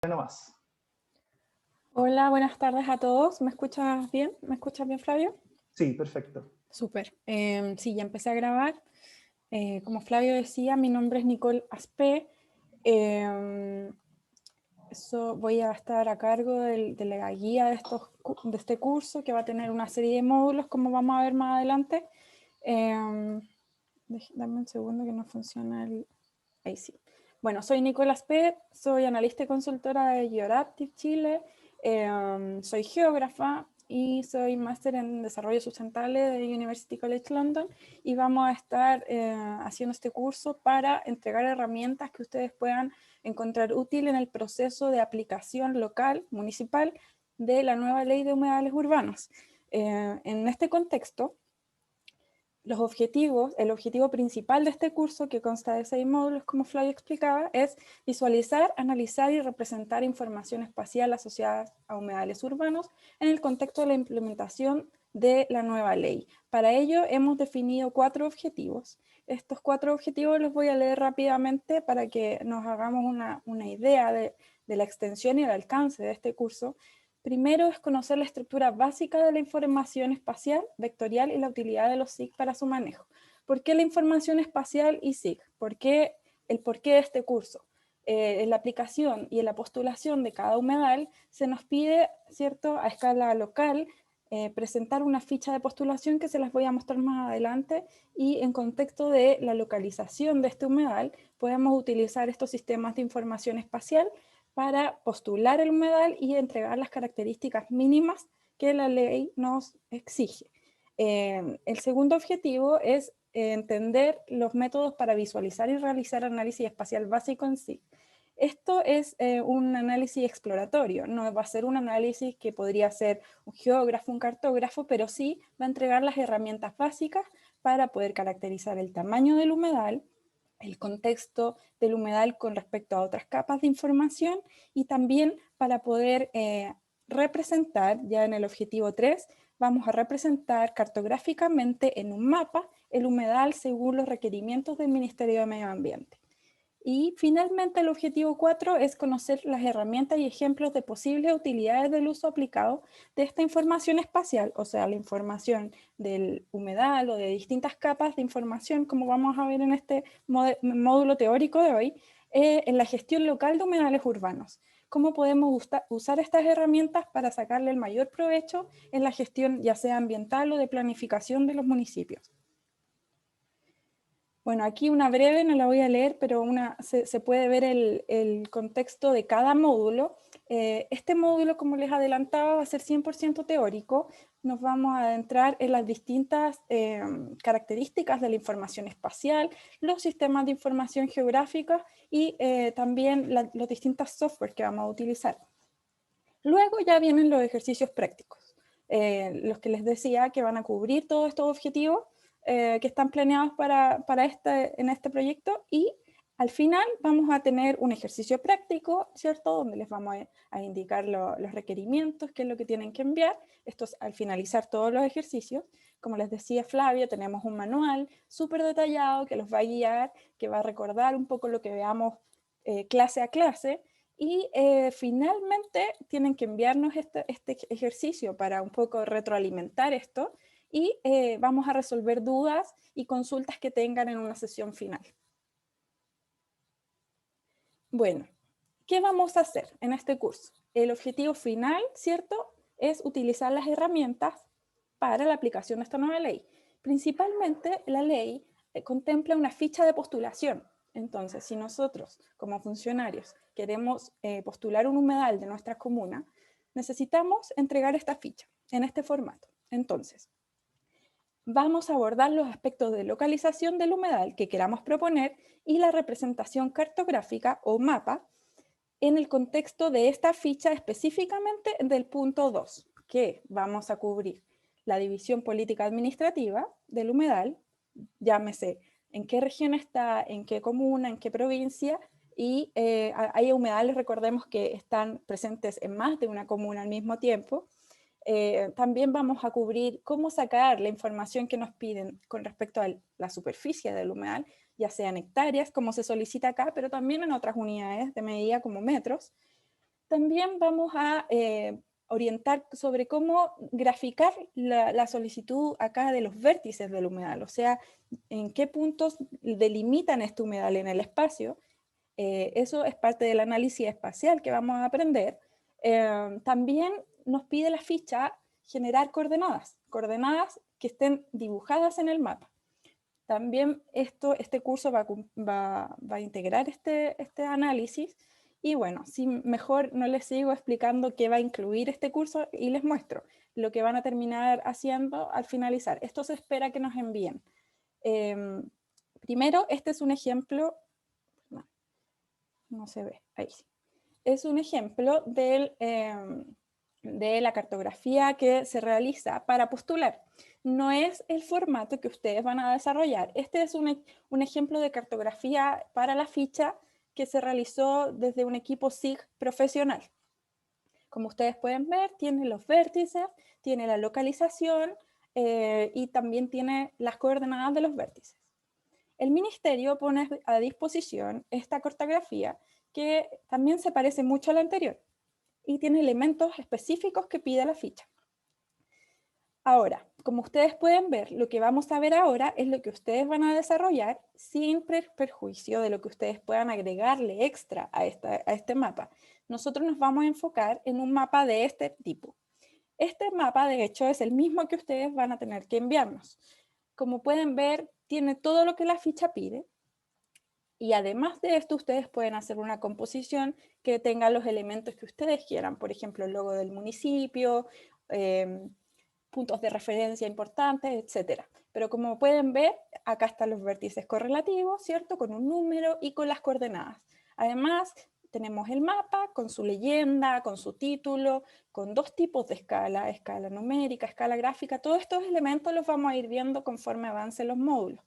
Nomás. Hola, buenas tardes a todos. ¿Me escuchas bien? ¿Me escuchas bien, Flavio? Sí, perfecto. Súper. Sí, ya empecé a grabar. Como Flavio decía, mi nombre es Nicole Aspe. Em, Voy a estar a cargo de la guía de este curso, que va a tener una serie de módulos, como vamos a ver más adelante. Dame un segundo que no funciona el... Ahí sí. Bueno, soy Nicole Aspe, soy analista y consultora de Geodaptive Chile. Soy geógrafa y soy máster en desarrollo sustentable de University College London, y vamos a estar haciendo este curso para entregar herramientas que ustedes puedan encontrar útil en el proceso de aplicación local, municipal, de la nueva ley de humedales urbanos. En este contexto, el objetivo principal de este curso, que consta de 6 módulos, como Flavio explicaba, es visualizar, analizar y representar información espacial asociada a humedales urbanos en el contexto de la implementación de la nueva ley. Para ello hemos definido 4 objetivos. Estos 4 objetivos los voy a leer rápidamente para que nos hagamos una idea de la extensión y el alcance de este curso. Primero es conocer la estructura básica de la información espacial, vectorial y la utilidad de los SIG para su manejo. ¿Por qué la información espacial y SIG? El porqué de este curso? En la aplicación y en la postulación de cada humedal se nos pide, ¿cierto?, a escala local, presentar una ficha de postulación que se las voy a mostrar más adelante, y en contexto de la localización de este humedal podemos utilizar estos sistemas de información espacial para postular el humedal y entregar las características mínimas que la ley nos exige. El segundo objetivo es entender los métodos para visualizar y realizar análisis espacial básico en sí. Esto es un análisis exploratorio, no va a ser un análisis que podría ser un geógrafo, un cartógrafo, pero sí va a entregar las herramientas básicas para poder caracterizar el tamaño del humedal, el contexto del humedal con respecto a otras capas de información, y también para poder representar, ya en el objetivo 3, vamos a representar cartográficamente en un mapa el humedal según los requerimientos del Ministerio de Medio Ambiente. Y finalmente el objetivo 4 es conocer las herramientas y ejemplos de posibles utilidades del uso aplicado de esta información espacial, o sea, la información del humedal o de distintas capas de información, como vamos a ver en este módulo teórico de hoy, en la gestión local de humedales urbanos. ¿Cómo podemos usar estas herramientas para sacarle el mayor provecho en la gestión, ya sea ambiental o de planificación de los municipios? Bueno, aquí una breve, no la voy a leer, pero se puede ver el contexto de cada módulo. Este módulo, como les adelantaba, va a ser 100% teórico. Nos vamos a adentrar en las distintas características de la información espacial, los sistemas de información geográfica y también los distintos software que vamos a utilizar. Luego ya vienen los ejercicios prácticos, los que les decía que van a cubrir todos estos objetivos que están planeados en este proyecto, y al final vamos a tener un ejercicio práctico, ¿cierto?, donde les vamos a indicar los requerimientos, qué es lo que tienen que enviar. Esto es al finalizar todos los ejercicios. Como les decía Flavio, tenemos un manual súper detallado que los va a guiar, que va a recordar un poco lo que veamos clase a clase. Y finalmente tienen que enviarnos este ejercicio para un poco retroalimentar esto, y vamos a resolver dudas y consultas que tengan en una sesión final. Bueno, ¿qué vamos a hacer en este curso? El objetivo final, ¿cierto?, es utilizar las herramientas para la aplicación de esta nueva ley. Principalmente la ley contempla una ficha de postulación. Entonces, si nosotros como funcionarios queremos postular un humedal de nuestra comuna, necesitamos entregar esta ficha en este formato. Entonces, vamos a abordar los aspectos de localización del humedal que queramos proponer y la representación cartográfica o mapa en el contexto de esta ficha, específicamente del punto 2, que vamos a cubrir la división política administrativa del humedal, llámese en qué región está, en qué comuna, en qué provincia, y hay humedales, recordemos, que están presentes en más de una comuna al mismo tiempo. También vamos a cubrir cómo sacar la información que nos piden con respecto a la superficie del humedal, ya sea en hectáreas, como se solicita acá, pero también en otras unidades de medida como metros. También vamos a orientar sobre cómo graficar la solicitud acá de los vértices del humedal, o sea, en qué puntos delimitan este humedal en el espacio. Eso es parte del análisis espacial que vamos a aprender. También nos pide la ficha generar coordenadas que estén dibujadas en el mapa. También este curso va a integrar este análisis. Y bueno, si mejor no les sigo explicando qué va a incluir este curso y les muestro lo que van a terminar haciendo al finalizar. Esto se espera que nos envíen. Primero, este es un ejemplo, no se ve, ahí sí. Es un ejemplo de la cartografía que se realiza para postular. No es el formato que ustedes van a desarrollar. Este es un ejemplo de cartografía para la ficha que se realizó desde un equipo SIG profesional. Como ustedes pueden ver, tiene los vértices, tiene la localización y también tiene las coordenadas de los vértices. El ministerio pone a disposición esta cartografía que también se parece mucho a la anterior y tiene elementos específicos que pide la ficha. Ahora, como ustedes pueden ver, lo que vamos a ver ahora es lo que ustedes van a desarrollar sin perjuicio de lo que ustedes puedan agregarle extra a este mapa. Nosotros nos vamos a enfocar en un mapa de este tipo. Este mapa, de hecho, es el mismo que ustedes van a tener que enviarnos. Como pueden ver, tiene todo lo que la ficha pide. Y además de esto, ustedes pueden hacer una composición que tenga los elementos que ustedes quieran. Por ejemplo, el logo del municipio, puntos de referencia importantes, etc. Pero como pueden ver, acá están los vértices correlativos, ¿cierto? Con un número y con las coordenadas. Además, tenemos el mapa con su leyenda, con su título, con dos tipos de escala, escala numérica, escala gráfica. Todos estos elementos los vamos a ir viendo conforme avancen los módulos.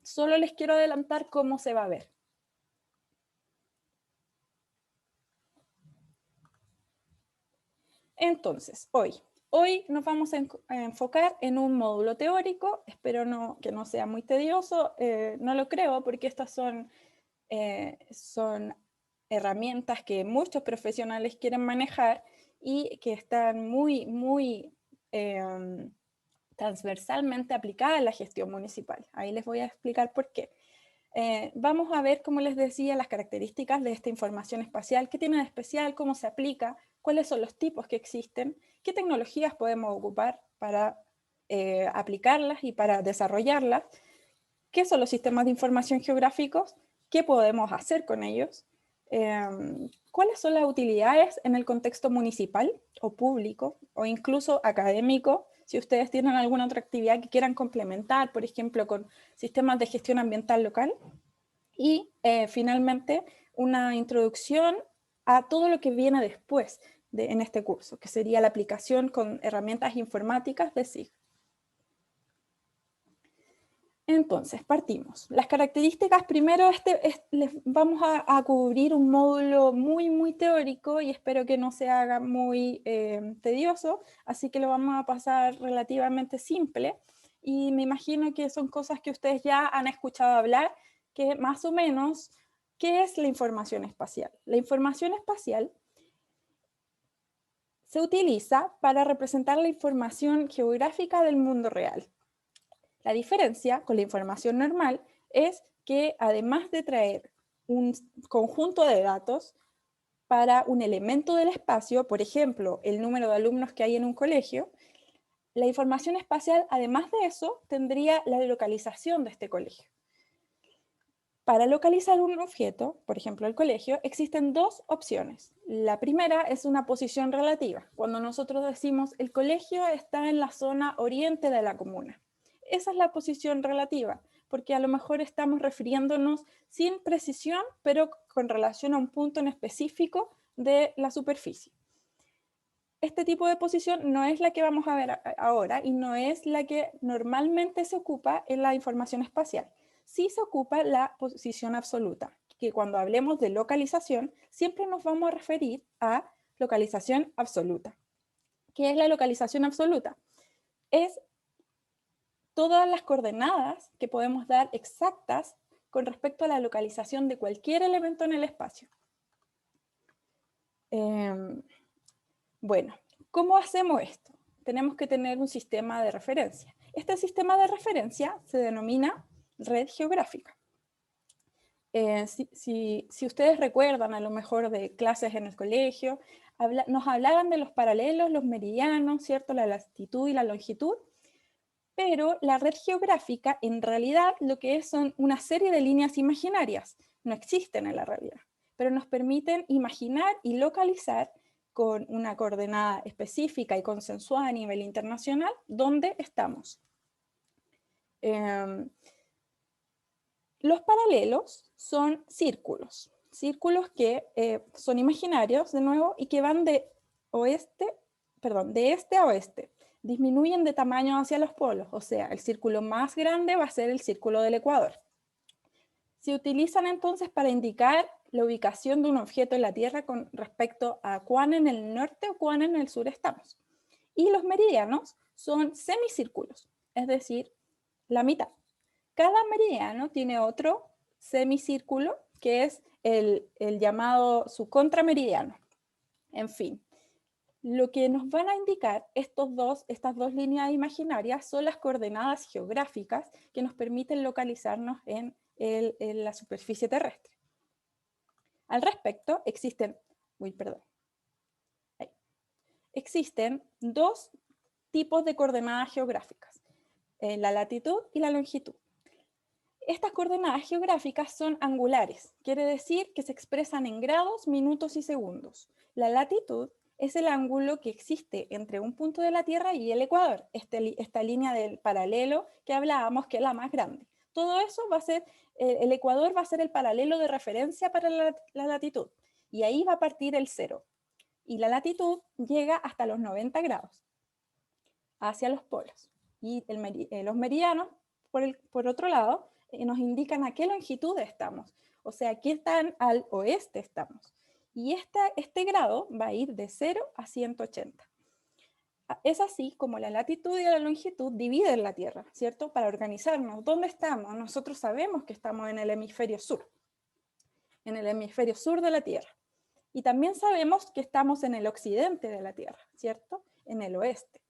Solo les quiero adelantar cómo se va a ver. Entonces, hoy nos vamos a enfocar en un módulo teórico. Espero que no sea muy tedioso. No lo creo porque estas son herramientas que muchos profesionales quieren manejar y que están muy transversalmente aplicadas en la gestión municipal. Ahí les voy a explicar por qué. Vamos a ver, como les decía, las características de esta información espacial, qué tiene de especial, cómo se aplica, cuáles son los tipos que existen, qué tecnologías podemos ocupar para aplicarlas y para desarrollarlas, qué son los sistemas de información geográficos, qué podemos hacer con ellos, cuáles son las utilidades en el contexto municipal o público o incluso académico, si ustedes tienen alguna otra actividad que quieran complementar, por ejemplo, con sistemas de gestión ambiental local. Y finalmente, una introducción a todo lo que viene después en este curso, que sería la aplicación con herramientas informáticas de SIG. Entonces, partimos. Las características, primero les vamos a cubrir un módulo muy teórico y espero que no se haga muy tedioso, así que lo vamos a pasar relativamente simple y me imagino que son cosas que ustedes ya han escuchado hablar, que más o menos, ¿qué es la información espacial? La información espacial se utiliza para representar la información geográfica del mundo real. La diferencia con la información normal es que además de traer un conjunto de datos para un elemento del espacio, por ejemplo, el número de alumnos que hay en un colegio, la información espacial, además de eso, tendría la localización de este colegio. Para localizar un objeto, por ejemplo el colegio, existen dos opciones. La primera es una posición relativa, cuando nosotros decimos el colegio está en la zona oriente de la comuna. Esa es la posición relativa, porque a lo mejor estamos refiriéndonos sin precisión, pero con relación a un punto en específico de la superficie. Este tipo de posición no es la que vamos a ver ahora y no es la que normalmente se ocupa en la información espacial. Sí se ocupa la posición absoluta, que cuando hablemos de localización siempre nos vamos a referir a localización absoluta. ¿Qué es la localización absoluta? Es todas las coordenadas que podemos dar exactas con respecto a la localización de cualquier elemento en el espacio. Bueno, ¿cómo hacemos esto? Tenemos que tener un sistema de referencia. Este sistema de referencia se denomina red geográfica. Si ustedes recuerdan a lo mejor de clases en el colegio, nos hablaban de los paralelos, los meridianos, ¿cierto? La latitud y la longitud, pero la red geográfica en realidad lo que es son una serie de líneas imaginarias, no existen en la realidad, pero nos permiten imaginar y localizar con una coordenada específica y consensuada a nivel internacional dónde estamos. Los paralelos son círculos que son imaginarios, de nuevo, y que van de este a oeste. Disminuyen de tamaño hacia los polos, o sea, el círculo más grande va a ser el círculo del Ecuador. Se utilizan entonces para indicar la ubicación de un objeto en la Tierra con respecto a cuán en el norte o cuán en el sur estamos. Y los meridianos son semicírculos, es decir, la mitad. Cada meridiano tiene otro semicírculo que es el llamado su contrameridiano. En fin, lo que nos van a indicar estas dos líneas imaginarias son las coordenadas geográficas que nos permiten localizarnos en la superficie terrestre. Al respecto, existen dos tipos de coordenadas geográficas, la latitud y la longitud. Estas coordenadas geográficas son angulares, quiere decir que se expresan en grados, minutos y segundos. La latitud es el ángulo que existe entre un punto de la Tierra y el Ecuador, esta línea del paralelo que hablábamos que es la más grande. Todo eso va a ser, el Ecuador va a ser el paralelo de referencia para la latitud, y ahí va a partir el 0. Y la latitud llega hasta los 90 grados, hacia los polos. Y los meridianos, por otro lado, nos indican a qué longitud estamos, o sea, qué tan al oeste estamos. Y este grado va a ir de 0 a 180. Es así como la latitud y la longitud dividen la Tierra, ¿cierto? Para organizarnos. ¿Dónde estamos? Nosotros sabemos que estamos en el hemisferio sur de la Tierra. Y también sabemos que estamos en el occidente de la Tierra, ¿cierto? En el oeste.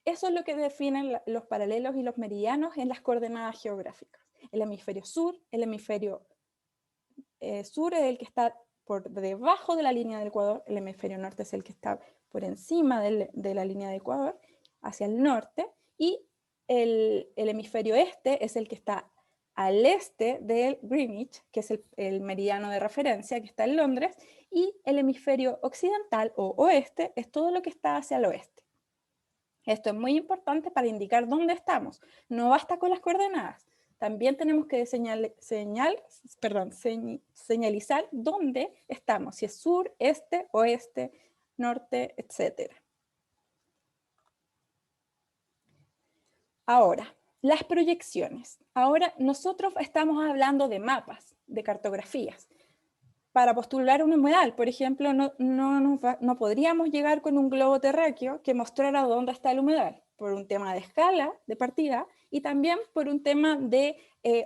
Eso es lo que definen los paralelos y los meridianos en las coordenadas geográficas. El hemisferio sur es el que está por debajo de la línea del Ecuador, el hemisferio norte es el que está por encima de la línea del Ecuador, hacia el norte, y el hemisferio este es el que está al este del Greenwich, que es el meridiano de referencia que está en Londres, y el hemisferio occidental o oeste es todo lo que está hacia el oeste. Esto es muy importante para indicar dónde estamos. No basta con las coordenadas. También tenemos que señalizar dónde estamos, si es sur, este, oeste, norte, etc. Ahora, las proyecciones. Ahora nosotros estamos hablando de mapas, de cartografías. Para postular un humedal, por ejemplo, no podríamos llegar con un globo terráqueo que mostrara dónde está el humedal, por un tema de escala, de partida, y también por un tema de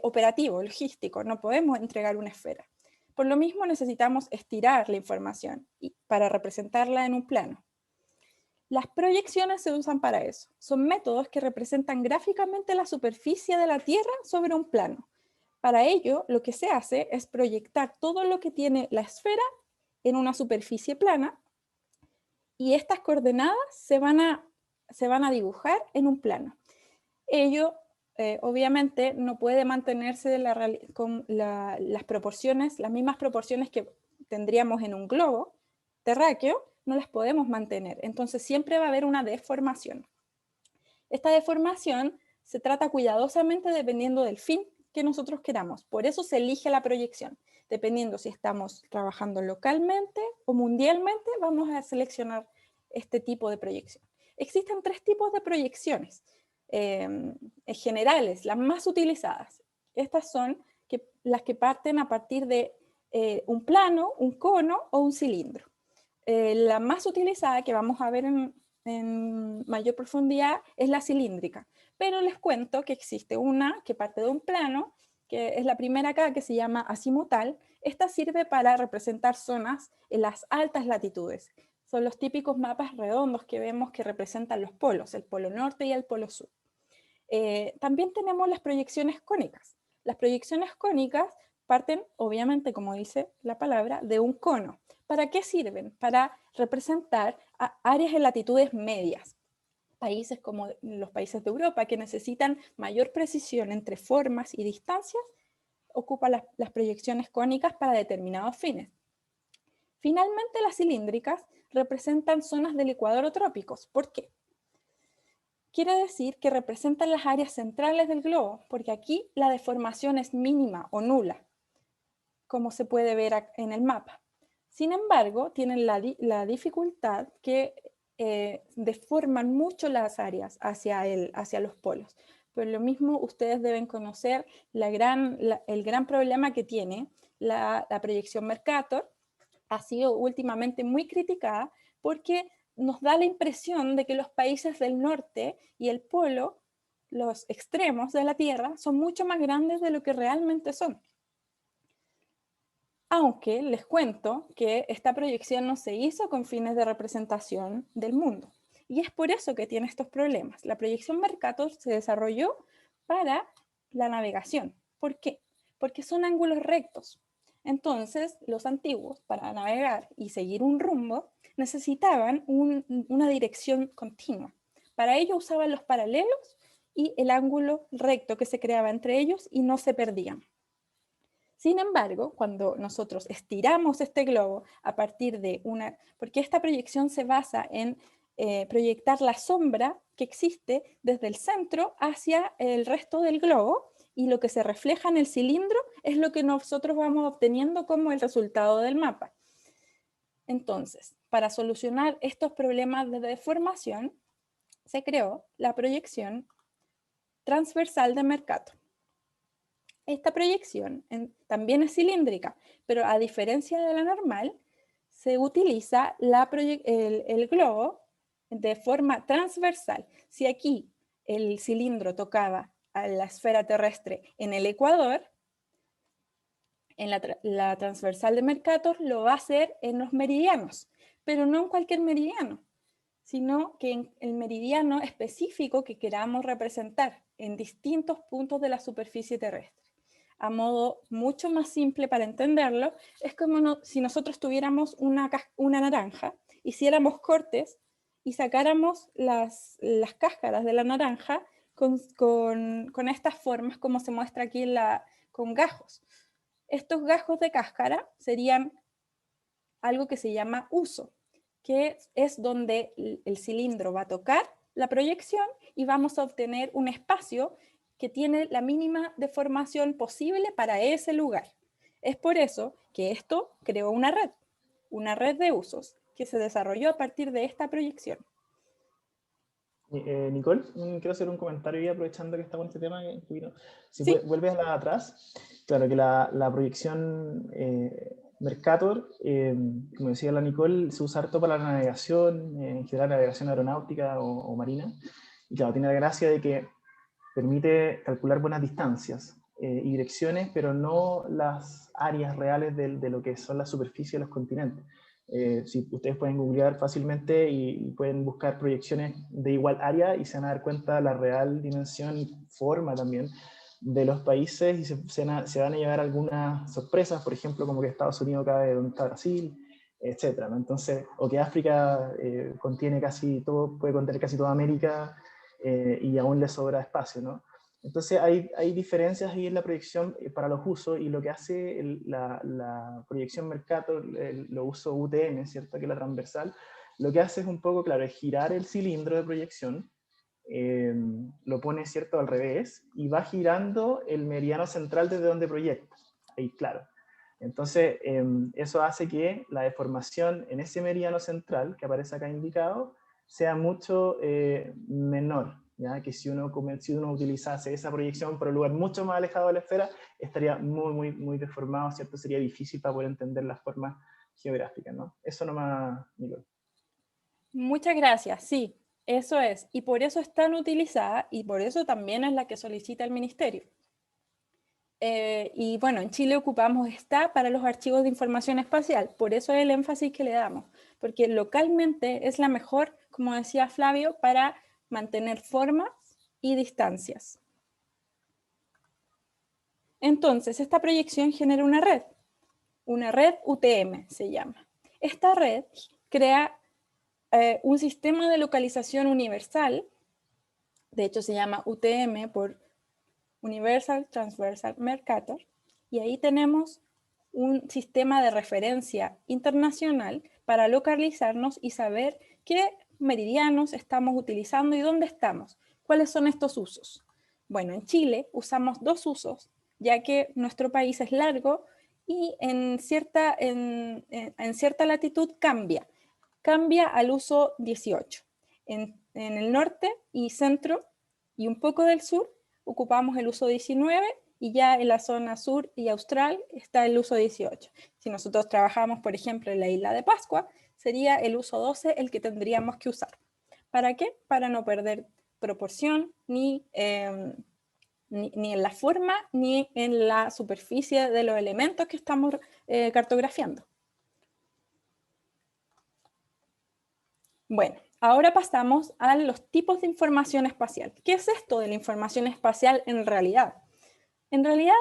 operativo, logístico. No podemos entregar una esfera. Por lo mismo necesitamos estirar la información para representarla en un plano. Las proyecciones se usan para eso. Son métodos que representan gráficamente la superficie de la Tierra sobre un plano. Para ello, lo que se hace es proyectar todo lo que tiene la esfera en una superficie plana y estas coordenadas se van a dibujar en un plano. Ello, obviamente, no puede mantenerse con las proporciones, las mismas proporciones que tendríamos en un globo terráqueo, no las podemos mantener. Entonces, siempre va a haber una deformación. Esta deformación se trata cuidadosamente dependiendo del fin que nosotros queramos. Por eso se elige la proyección. Dependiendo si estamos trabajando localmente o mundialmente, vamos a seleccionar este tipo de proyección. Existen 3 tipos de proyecciones generales, las más utilizadas. Estas son las que parten a partir de un plano, un cono o un cilindro. La más utilizada, que vamos a ver en mayor profundidad, es la cilíndrica. Pero les cuento que existe una que parte de un plano que es la primera acá, que se llama azimutal. Esta sirve para representar zonas en las altas latitudes. Son los típicos mapas redondos que vemos que representan los polos, el polo norte y el polo sur. También tenemos las proyecciones cónicas. Las proyecciones cónicas parten, obviamente, como dice la palabra, de un cono. ¿Para qué sirven? Para representar áreas en latitudes medias. Países como los países de Europa que necesitan mayor precisión entre formas y distancias, ocupan las proyecciones cónicas para determinados fines. Finalmente, las cilíndricas representan zonas del ecuador o trópicos. ¿Por qué? Quiere decir que representan las áreas centrales del globo, porque aquí la deformación es mínima o nula, como se puede ver en el mapa. Sin embargo, tienen la dificultad que deforman mucho las áreas hacia los polos. Por lo mismo, ustedes deben conocer el gran problema que tiene la proyección Mercator. Ha sido últimamente muy criticada porque nos da la impresión de que los países del norte y el polo, los extremos de la Tierra, son mucho más grandes de lo que realmente son. Aunque les cuento que esta proyección no se hizo con fines de representación del mundo. Y es por eso que tiene estos problemas. La proyección Mercator se desarrolló para la navegación. ¿Por qué? Porque son ángulos rectos. Entonces, los antiguos, para navegar y seguir un rumbo, necesitaban una dirección continua. Para ello usaban los paralelos y el ángulo recto que se creaba entre ellos y no se perdían. Sin embargo, cuando nosotros estiramos este globo a partir de porque esta proyección se basa en proyectar la sombra que existe desde el centro hacia el resto del globo, y lo que se refleja en el cilindro es lo que nosotros vamos obteniendo como el resultado del mapa. Entonces, para solucionar estos problemas de deformación, se creó la proyección transversal de Mercator. Esta proyección también es cilíndrica, pero a diferencia de la normal, se utiliza el globo de forma transversal. Si aquí el cilindro tocaba a la esfera terrestre en el ecuador, en la transversal de Mercator lo va a hacer en los meridianos, pero no en cualquier meridiano, sino que en el meridiano específico que queramos representar en distintos puntos de la superficie terrestre. A modo mucho más simple para entenderlo, es como si nosotros tuviéramos una naranja, hiciéramos cortes y sacáramos las cáscaras de la naranja con estas formas como se muestra aquí con gajos. Estos gajos de cáscara serían algo que se llama uso, que es donde el cilindro va a tocar la proyección y vamos a obtener un espacio que tiene la mínima deformación posible para ese lugar. Es por eso que esto creó una red de usos que se desarrolló a partir de esta proyección. Nicole, quiero hacer un comentario y aprovechando que estamos en este tema. Si ¿Sí? vuelves atrás, claro que la proyección Mercator, como decía la Nicole, se usa harto para la navegación, en general navegación aeronáutica o marina, y claro, tiene la gracia de que permite calcular buenas distancias y direcciones, pero no las áreas reales de lo que son las superficies de los continentes. Si ustedes pueden googlear fácilmente y pueden buscar proyecciones de igual área y se van a dar cuenta de la real dimensión y forma también de los países, y se van a llevar algunas sorpresas, por ejemplo, como que Estados Unidos cabe donde está Brasil, etcétera, ¿no? Entonces, o que África contiene casi todo, puede contener casi toda América, y aún le sobra espacio, ¿no? Entonces hay diferencias ahí en la proyección para los usos, y lo que hace la proyección Mercator, lo uso UTM, ¿cierto? Que es la transversal, lo que hace es un poco, claro, es girar el cilindro de proyección, lo pone, ¿cierto?, al revés, y va girando el meridiano central desde donde proyecta. Ahí, claro. Entonces, eso hace que la deformación en ese meridiano central, que aparece acá indicado, sea mucho menor, ¿ya? Que si uno utilizase esa proyección por un lugar mucho más alejado de la esfera, estaría muy deformado, ¿cierto? Sería difícil para poder entender las formas geográficas, ¿no? Eso nomás, Nicole. Muchas gracias, sí, eso es. Y por eso es tan utilizada y por eso también es la que solicita el ministerio. Y bueno, en Chile ocupamos esta para los archivos de información espacial, por eso es el énfasis que le damos, porque localmente es la mejor, como decía Flavio, para mantener formas y distancias. Entonces, esta proyección genera una red UTM se llama. Esta red crea un sistema de localización universal, de hecho se llama UTM por Universal Transversal Mercator, y ahí tenemos un sistema de referencia internacional para localizarnos y saber qué meridianos estamos utilizando y dónde estamos. ¿Cuáles son estos usos? Bueno, en Chile usamos dos usos, ya que nuestro país es largo y en cierta latitud cambia al uso 18. En el norte y centro y un poco del sur ocupamos el uso 19 y ya en la zona sur y austral está el uso 18. Si nosotros trabajamos, por ejemplo, en la isla de Pascua, sería el uso 12 el que tendríamos que usar. ¿Para qué? Para no perder proporción ni en la forma ni en la superficie de los elementos que estamos cartografiando. Bueno, ahora pasamos a los tipos de información espacial. ¿Qué es esto de la información espacial en realidad? En realidad,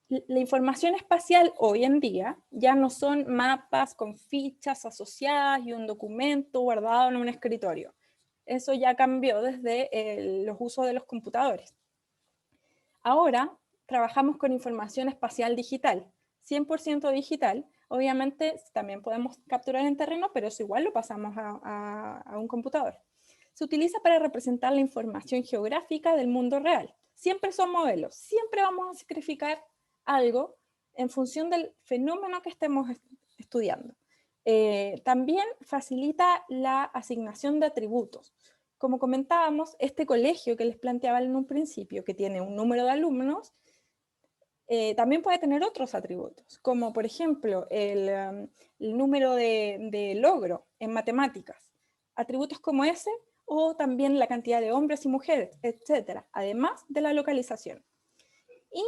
la información espacial hoy en día ya no son mapas con fichas asociadas y un documento guardado en un escritorio. Eso ya cambió desde los usos de los computadores. Ahora trabajamos con información espacial digital, 100% digital. Obviamente también podemos capturar en terreno, pero eso igual lo pasamos a un computador. Se utiliza para representar la información geográfica del mundo real. Siempre son modelos, siempre vamos a sacrificar algo en función del fenómeno que estemos estudiando. También facilita la asignación de atributos. Como comentábamos, este colegio que les planteaba en un principio, que tiene un número de alumnos, también puede tener otros atributos, como por ejemplo el número de logro en matemáticas, atributos como ese, o también la cantidad de hombres y mujeres, etcétera, además de la localización. Y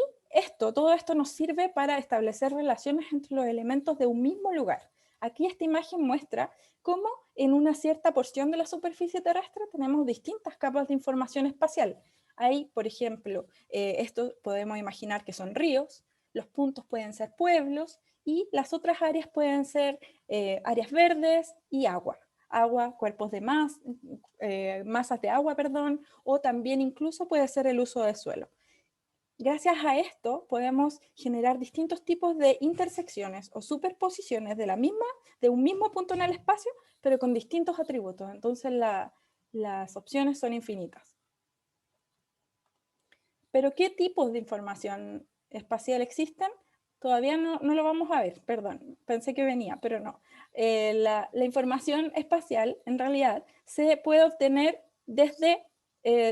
todo esto nos sirve para establecer relaciones entre los elementos de un mismo lugar. Aquí esta imagen muestra cómo en una cierta porción de la superficie terrestre tenemos distintas capas de información espacial. Ahí, por ejemplo, esto podemos imaginar que son ríos, los puntos pueden ser pueblos y las otras áreas pueden ser áreas verdes y agua, cuerpos de masas de agua, perdón, o también incluso puede ser el uso de suelo. Gracias a esto podemos generar distintos tipos de intersecciones o superposiciones de un mismo punto en el espacio, pero con distintos atributos. Entonces las opciones son infinitas. ¿Pero qué tipos de información espacial existen? Todavía no lo vamos a ver, perdón, pensé que venía, pero no. La información espacial en realidad se puede obtener desde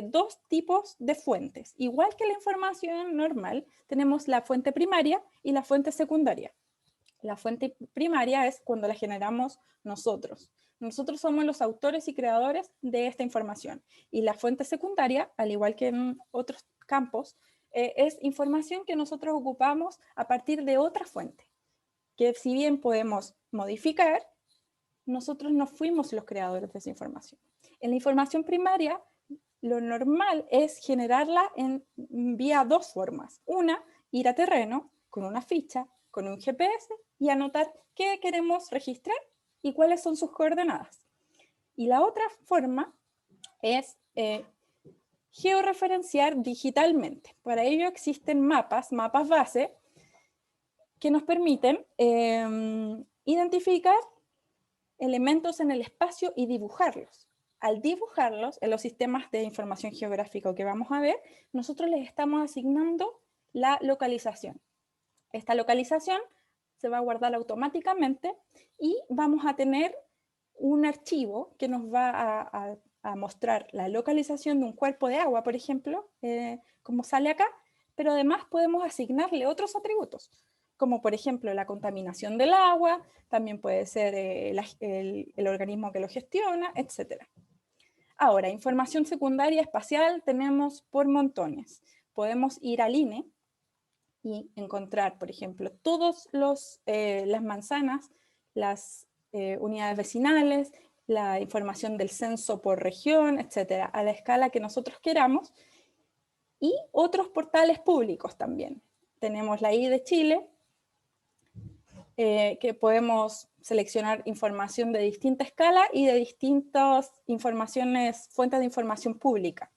dos tipos de fuentes. Igual que la información normal, tenemos la fuente primaria y la fuente secundaria. La fuente primaria es cuando la generamos nosotros. Nosotros somos los autores y creadores de esta información. Y la fuente secundaria, al igual que en otros campos, es información que nosotros ocupamos a partir de otra fuente, que si bien podemos modificar, nosotros no fuimos los creadores de esa información. En la información primaria, lo normal es generarla en vía dos formas. Una, ir a terreno con una ficha, con un GPS y anotar qué queremos registrar y cuáles son sus coordenadas. Y la otra forma es georreferenciar digitalmente. Para ello existen mapas base, que nos permiten identificar elementos en el espacio y dibujarlos. Al dibujarlos en los sistemas de información geográfica que vamos a ver, nosotros les estamos asignando la localización. Esta localización se va a guardar automáticamente y vamos a tener un archivo que nos va a mostrar la localización de un cuerpo de agua, por ejemplo, como sale acá, pero además podemos asignarle otros atributos, como por ejemplo la contaminación del agua, también puede ser el organismo que lo gestiona, etc. Ahora, información secundaria espacial tenemos por montones. Podemos ir al INE y encontrar, por ejemplo, todas las manzanas, las unidades vecinales, la información del censo por región, etcétera, a la escala que nosotros queramos, y otros portales públicos también. Tenemos la I de Chile, que podemos seleccionar información de distinta escala y de distintas fuentes de información pública.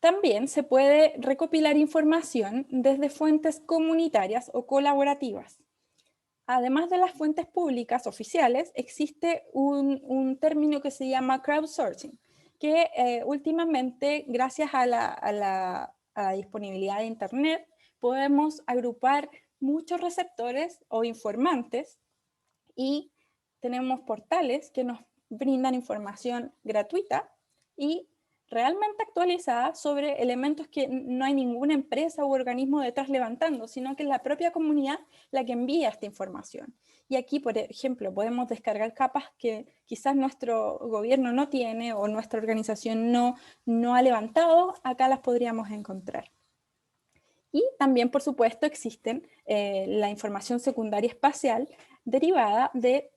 También se puede recopilar información desde fuentes comunitarias o colaborativas. Además de las fuentes públicas oficiales, existe un término que se llama crowdsourcing, que últimamente, gracias a la disponibilidad de Internet, podemos agrupar muchos receptores o informantes y tenemos portales que nos brindan información gratuita y realmente actualizada sobre elementos que no hay ninguna empresa u organismo detrás levantando, sino que es la propia comunidad la que envía esta información. Y aquí, por ejemplo, podemos descargar capas que quizás nuestro gobierno no tiene o nuestra organización no ha levantado, acá las podríamos encontrar. Y también, por supuesto, existen la información secundaria espacial derivada de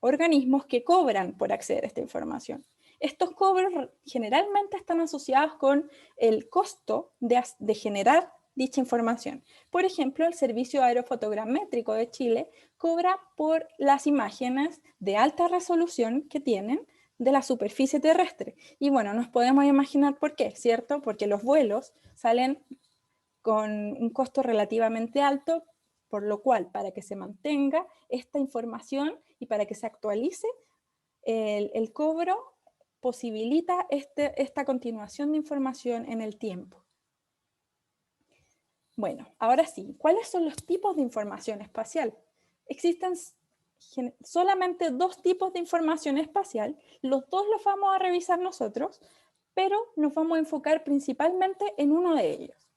organismos que cobran por acceder a esta información. Estos cobros generalmente están asociados con el costo de generar dicha información. Por ejemplo, el Servicio Aerofotogramétrico de Chile cobra por las imágenes de alta resolución que tienen de la superficie terrestre. Y bueno, nos podemos imaginar por qué, ¿cierto? Porque los vuelos salen con un costo relativamente alto, por lo cual, para que se mantenga esta información y para que se actualice, el cobro posibilita esta continuación de información en el tiempo. Bueno, ahora sí, ¿cuáles son los tipos de información espacial? Existen solamente dos tipos de información espacial, los dos los vamos a revisar nosotros, pero nos vamos a enfocar principalmente en uno de ellos.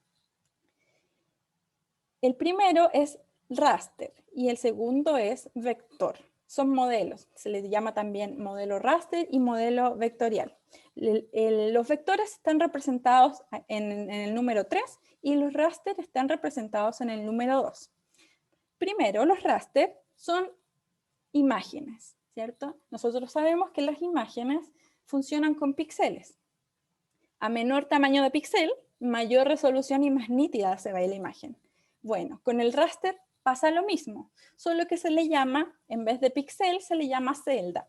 El primero es raster y el segundo es vector. Son modelos, se les llama también modelo raster y modelo vectorial. Los vectores están representados en el número 3 y los raster están representados en el número 2. Primero, los raster son imágenes, ¿cierto? Nosotros sabemos que las imágenes funcionan con píxeles. A menor tamaño de píxel, mayor resolución y más nítida se ve la imagen. Bueno, con el raster pasa lo mismo, solo que se le llama, en vez de píxel, se le llama celda.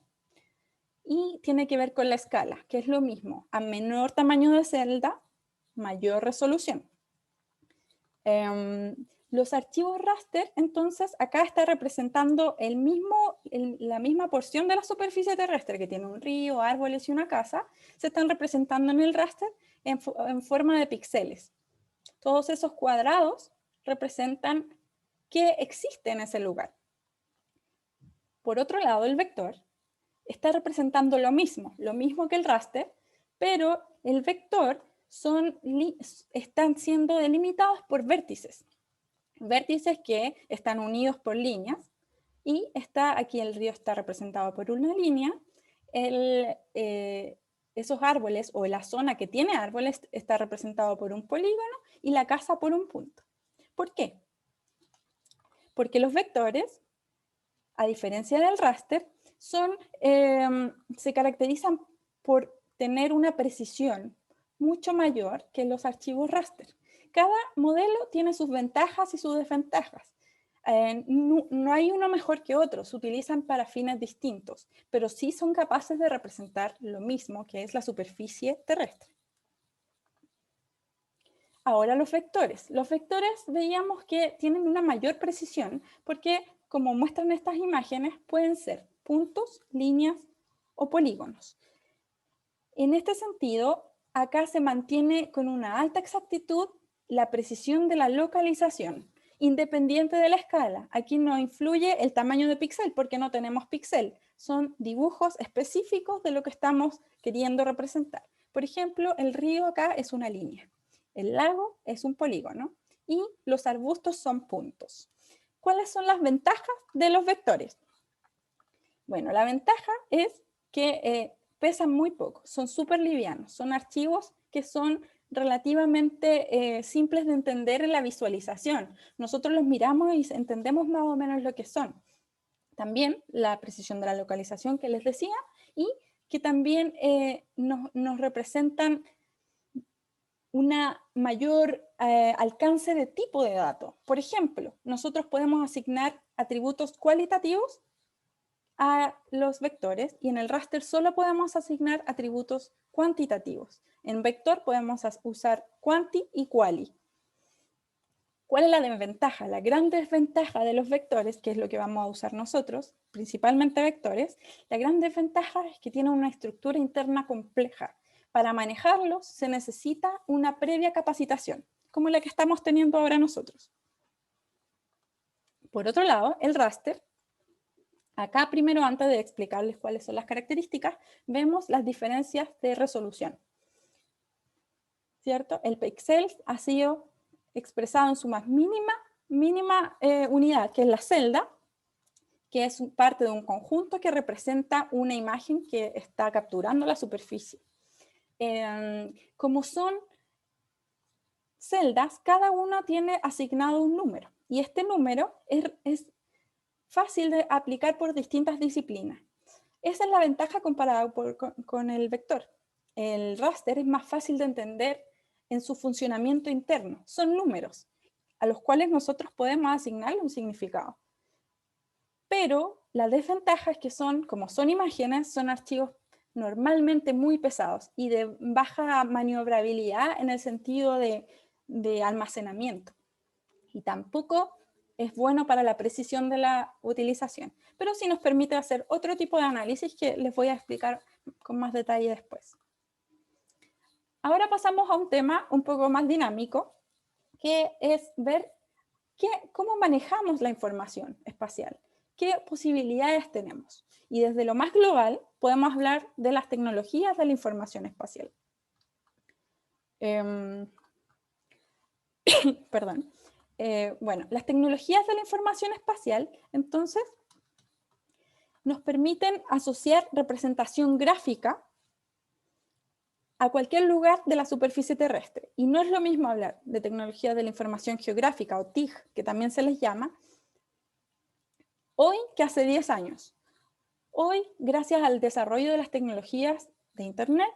Y tiene que ver con la escala, que es lo mismo. A menor tamaño de celda, mayor resolución. Los archivos raster, entonces, acá está representando la misma porción de la superficie terrestre, que tiene un río, árboles y una casa, se están representando en el raster en forma de píxeles. Todos esos cuadrados representan que existe en ese lugar. Por otro lado, el vector está representando lo mismo que el raster, pero el vector están siendo delimitados por vértices. Vértices que están unidos por líneas, y aquí el río está representado por una línea, esos árboles o la zona que tiene árboles está representado por un polígono y la casa por un punto. ¿Por qué? Porque los vectores, a diferencia del raster, se caracterizan por tener una precisión mucho mayor que los archivos raster. Cada modelo tiene sus ventajas y sus desventajas. No hay uno mejor que otro, se utilizan para fines distintos, pero sí son capaces de representar lo mismo, que es la superficie terrestre. Ahora los vectores. Los vectores veíamos que tienen una mayor precisión porque, como muestran estas imágenes, pueden ser puntos, líneas o polígonos. En este sentido, acá se mantiene con una alta exactitud la precisión de la localización, independiente de la escala. Aquí no influye el tamaño de píxel porque no tenemos píxel. Son dibujos específicos de lo que estamos queriendo representar. Por ejemplo, el río acá es una línea. El lago es un polígono y los arbustos son puntos. ¿Cuáles son las ventajas de los vectores? Bueno, la ventaja es que pesan muy poco, son súper livianos, son archivos que son relativamente simples de entender en la visualización. Nosotros los miramos y entendemos más o menos lo que son. También la precisión de la localización que les decía, y que también nos representan una mayor alcance de tipo de datos. Por ejemplo, nosotros podemos asignar atributos cualitativos a los vectores, y en el raster solo podemos asignar atributos cuantitativos. En vector podemos usar quanti y quali. ¿Cuál es la desventaja? La gran desventaja de los vectores, que es lo que vamos a usar nosotros, principalmente vectores, la gran desventaja es que tienen una estructura interna compleja. Para manejarlos se necesita una previa capacitación, como la que estamos teniendo ahora nosotros. Por otro lado, el raster, acá primero, antes de explicarles cuáles son las características, vemos las diferencias de resolución. ¿Cierto? El píxel ha sido expresado en su más mínima unidad, que es la celda, que es parte de un conjunto que representa una imagen que está capturando la superficie. Como son celdas, cada una tiene asignado un número, y este número es fácil de aplicar por distintas disciplinas. Esa es la ventaja comparada con el vector. El raster es más fácil de entender en su funcionamiento interno. Son números a los cuales nosotros podemos asignarle un significado. Pero la desventaja es que como son imágenes, son archivos normalmente muy pesados y de baja maniobrabilidad en el sentido de almacenamiento. Y tampoco es bueno para la precisión de la utilización. Pero sí nos permite hacer otro tipo de análisis que les voy a explicar con más detalle después. Ahora pasamos a un tema un poco más dinámico, que es ver cómo manejamos la información espacial, qué posibilidades tenemos. Y desde lo más global podemos hablar de las tecnologías de la información espacial. Perdón. Bueno, las tecnologías de la información espacial, entonces, nos permiten asociar representación gráfica a cualquier lugar de la superficie terrestre. Y no es lo mismo hablar de tecnologías de la información geográfica, o TIG, que también se les llama, hoy que hace 10 años. Hoy, gracias al desarrollo de las tecnologías de Internet,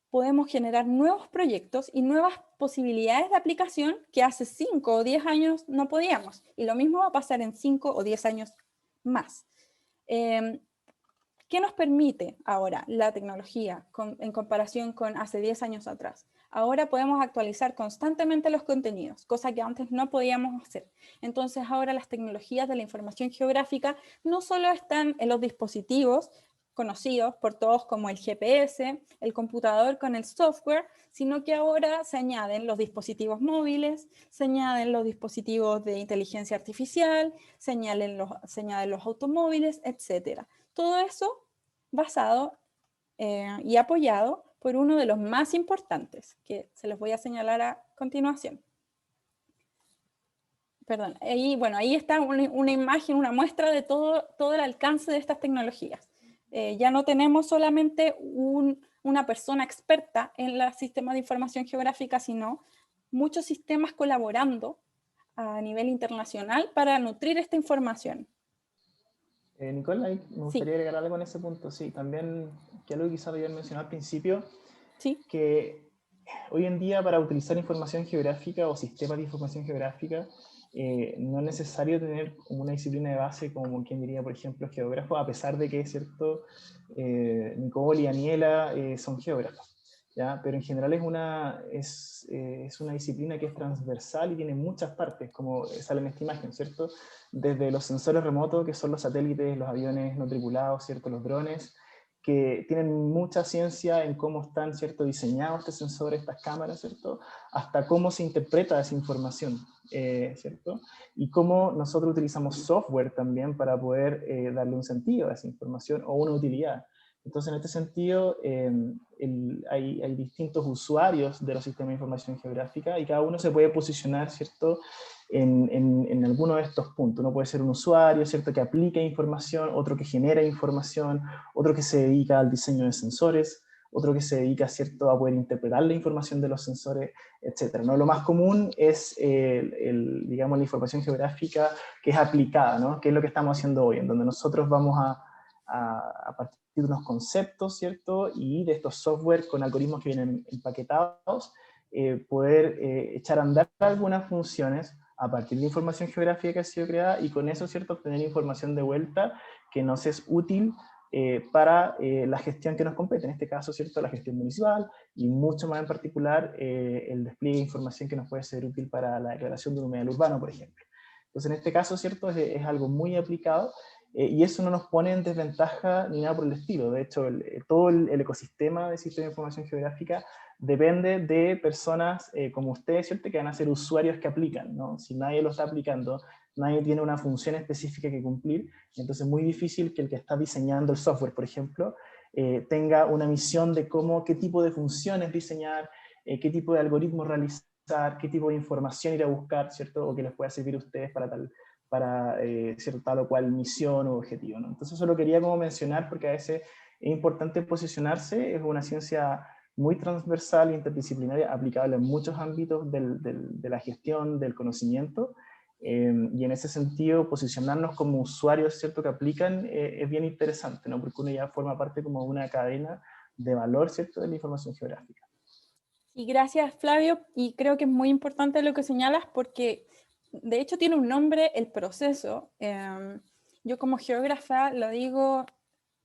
podemos generar nuevos proyectos y nuevas posibilidades de aplicación que hace 5 o 10 años no podíamos. Y lo mismo va a pasar en 5 o 10 años más. ¿Qué nos permite ahora la tecnología en comparación con hace 10 años atrás? Ahora podemos actualizar constantemente los contenidos, cosa que antes no podíamos hacer. Entonces ahora las tecnologías de la información geográfica no solo están en los dispositivos conocidos por todos como el GPS, el computador con el software, sino que ahora se añaden los dispositivos móviles, se añaden los dispositivos de inteligencia artificial, se añaden los automóviles, etc. Todo eso basado y apoyado por uno de los más importantes, que se los voy a señalar a continuación. Perdón, ahí está una imagen, una muestra de todo el alcance de estas tecnologías. Ya no tenemos solamente una persona experta en el sistema de información geográfica, sino muchos sistemas colaborando a nivel internacional para nutrir esta información. Nicole, me gustaría Sí. agregar algo en ese punto. Sí, también, que algo que quizás había mencionado al principio, Sí. que hoy en día para utilizar información geográfica o sistemas de información geográfica, no es necesario tener una disciplina de base como quien diría, por ejemplo, geógrafo, a pesar de que es cierto, Nicole y Daniela son geógrafos, ¿ya? Pero en general es una disciplina que es transversal y tiene muchas partes, como sale en esta imagen, ¿cierto? Desde los sensores remotos, que son los satélites, los aviones no tripulados, ¿cierto? Los drones, que tienen mucha ciencia en cómo están, ¿cierto?, diseñados estos sensores, estas cámaras, ¿cierto?, hasta cómo se interpreta esa información, ¿cierto?, y cómo nosotros utilizamos software también para poder darle un sentido a esa información o una utilidad. Entonces, en este sentido, hay distintos usuarios de los sistemas de información geográfica y cada uno se puede posicionar, ¿cierto?, en alguno de estos puntos. Uno puede ser un usuario, ¿cierto?, que aplica información, otro que genera información, otro que se dedica al diseño de sensores, otro que se dedica, ¿cierto?, a poder interpretar la información de los sensores, etcétera, ¿no? Lo más común es, digamos, la información geográfica que es aplicada, ¿no? Que es lo que estamos haciendo hoy, en donde nosotros vamos a partir de unos conceptos, ¿cierto?, y de estos software con algoritmos que vienen empaquetados, poder echar a andar algunas funciones a partir de información geográfica que ha sido creada, y con eso, ¿cierto?, obtener información de vuelta que nos es útil para la gestión que nos compete, en este caso, ¿cierto?, la gestión municipal, y mucho más en particular el despliegue de información que nos puede ser útil para la declaración de un humedal urbano, por ejemplo. Entonces, en este caso, ¿cierto?, es algo muy aplicado, y eso no nos pone en desventaja ni nada por el estilo. De hecho, todo el ecosistema de sistema de información geográfica depende de personas como ustedes, ¿cierto?, que van a ser usuarios que aplican, ¿no? Si nadie lo está aplicando, nadie tiene una función específica que cumplir, entonces es muy difícil que el que está diseñando el software, por ejemplo, tenga una misión de qué tipo de funciones diseñar, qué tipo de algoritmos realizar, qué tipo de información ir a buscar, ¿cierto?, o que les pueda servir a ustedes para cierta tal o cual misión o objetivo, ¿no? Entonces eso lo quería como mencionar porque a veces es importante posicionarse, es una ciencia muy transversal e interdisciplinaria, aplicable en muchos ámbitos de la gestión, del conocimiento, y en ese sentido posicionarnos como usuarios, ¿cierto?, que aplican, es bien interesante, ¿no?, porque uno ya forma parte como de una cadena de valor, ¿cierto?, de la información geográfica. Y gracias, Flavio, y creo que es muy importante lo que señalas porque de hecho tiene un nombre el proceso. Yo como geógrafa lo digo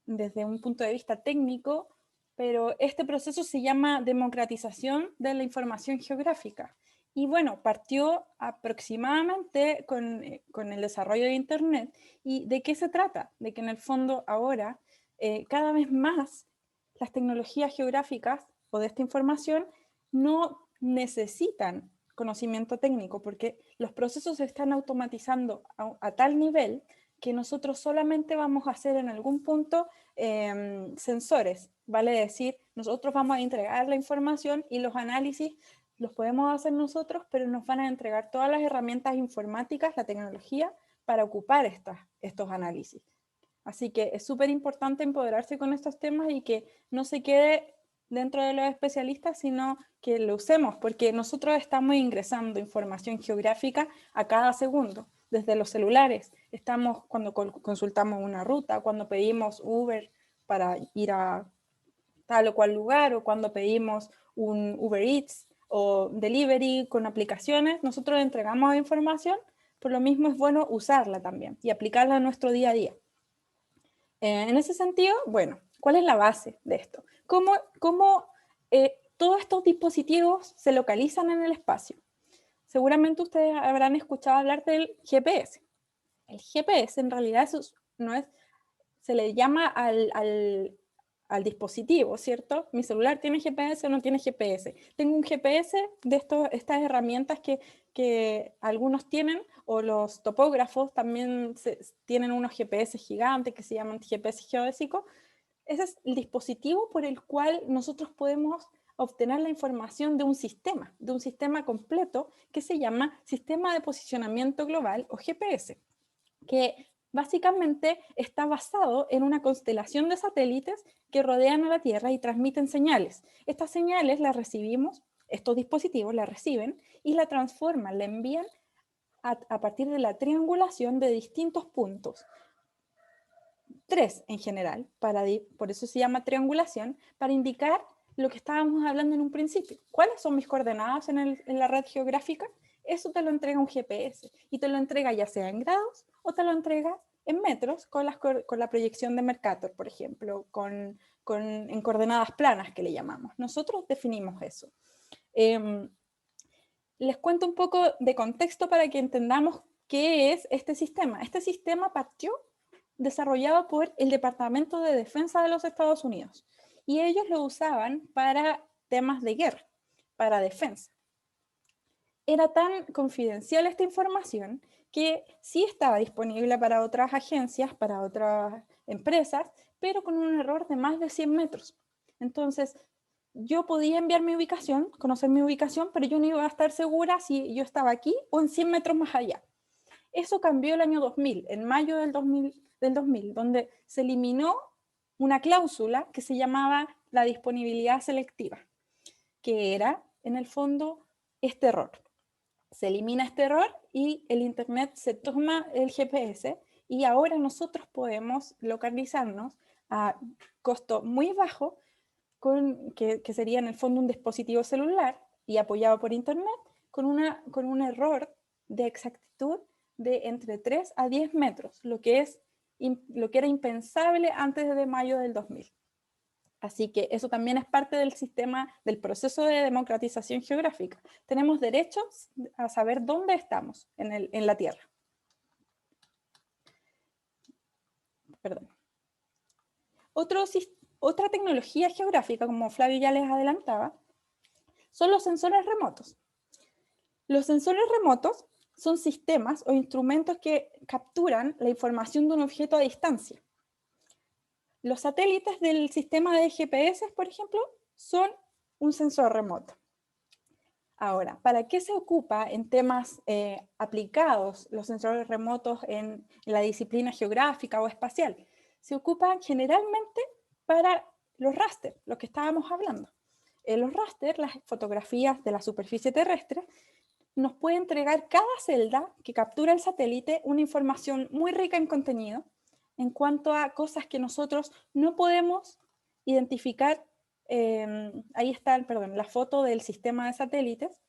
desde un punto de vista técnico, pero este proceso se llama democratización de la información geográfica. Y bueno, partió aproximadamente con el desarrollo de Internet. ¿Y de qué se trata? De que en el fondo ahora cada vez más las tecnologías geográficas o de esta información no necesitan conocimiento técnico porque los procesos se están automatizando a tal nivel que nosotros solamente vamos a hacer en algún punto sensores, vale decir, nosotros vamos a entregar la información y los análisis los podemos hacer nosotros, pero nos van a entregar todas las herramientas informáticas, la tecnología, para ocupar estos análisis. Así que es súper importante empoderarse con estos temas y que no se quede dentro de los especialistas, sino que lo usemos, porque nosotros estamos ingresando información geográfica a cada segundo, desde los celulares. Estamos cuando consultamos una ruta, cuando pedimos Uber para ir a tal o cual lugar, o cuando pedimos un Uber Eats o delivery con aplicaciones, nosotros entregamos información, por lo mismo es bueno usarla también y aplicarla a nuestro día a día. En ese sentido, bueno, ¿cuál es la base de esto? ¿Cómo todos estos dispositivos se localizan en el espacio? Seguramente ustedes habrán escuchado hablar del GPS. El GPS en realidad eso no es, se le llama al dispositivo, ¿cierto? Mi celular tiene GPS o no tiene GPS. Tengo un GPS de estas herramientas que algunos tienen, o los topógrafos también tienen unos GPS gigantes que se llaman GPS geodésicos. Ese es el dispositivo por el cual nosotros podemos obtener la información de un sistema completo que se llama Sistema de Posicionamiento Global o GPS, que básicamente está basado en una constelación de satélites que rodean a la Tierra y transmiten señales. Estas señales las recibimos, estos dispositivos las reciben y la transforman, la envían a partir de la triangulación de distintos puntos. 3 en general, por eso se llama triangulación, para indicar lo que estábamos hablando en un principio. ¿Cuáles son mis coordenadas en la red geográfica? Eso te lo entrega un GPS y te lo entrega ya sea en grados o te lo entrega en metros con la proyección de Mercator, por ejemplo, en coordenadas planas que le llamamos. Nosotros definimos eso. Les cuento un poco de contexto para que entendamos qué es este sistema. Este sistema partió desarrollado por el Departamento de Defensa de los Estados Unidos y ellos lo usaban para temas de guerra, para defensa. Era tan confidencial esta información que sí estaba disponible para otras agencias, para otras empresas, pero con un error de más de 100 metros. Entonces, yo podía enviar mi ubicación, conocer mi ubicación, pero yo no iba a estar segura si yo estaba aquí o en 100 metros más allá. Eso cambió el año 2000, en mayo del 2000, donde se eliminó una cláusula que se llamaba la disponibilidad selectiva, que era, en el fondo, este error. Se elimina este error y el Internet se toma el GPS y ahora nosotros podemos localizarnos a costo muy bajo, que sería en el fondo un dispositivo celular y apoyado por Internet, con un error de exactitud de entre 3 a 10 metros, lo que era impensable antes de mayo del 2000. Así que eso también es parte del sistema, del proceso de democratización geográfica. Tenemos derechos a saber dónde estamos en la Tierra. Perdón. Otra tecnología geográfica, como Flavio ya les adelantaba, son los sensores remotos. Los sensores remotos son sistemas o instrumentos que capturan la información de un objeto a distancia. Los satélites del sistema de GPS, por ejemplo, son un sensor remoto. Ahora, ¿para qué se ocupa en temas aplicados los sensores remotos en la disciplina geográfica o espacial? Se ocupan generalmente para los raster, lo que estábamos hablando. Los raster, las fotografías de la superficie terrestre, nos puede entregar cada celda que captura el satélite una información muy rica en contenido en cuanto a cosas que nosotros no podemos identificar. Ahí está, la foto del sistema de satélites,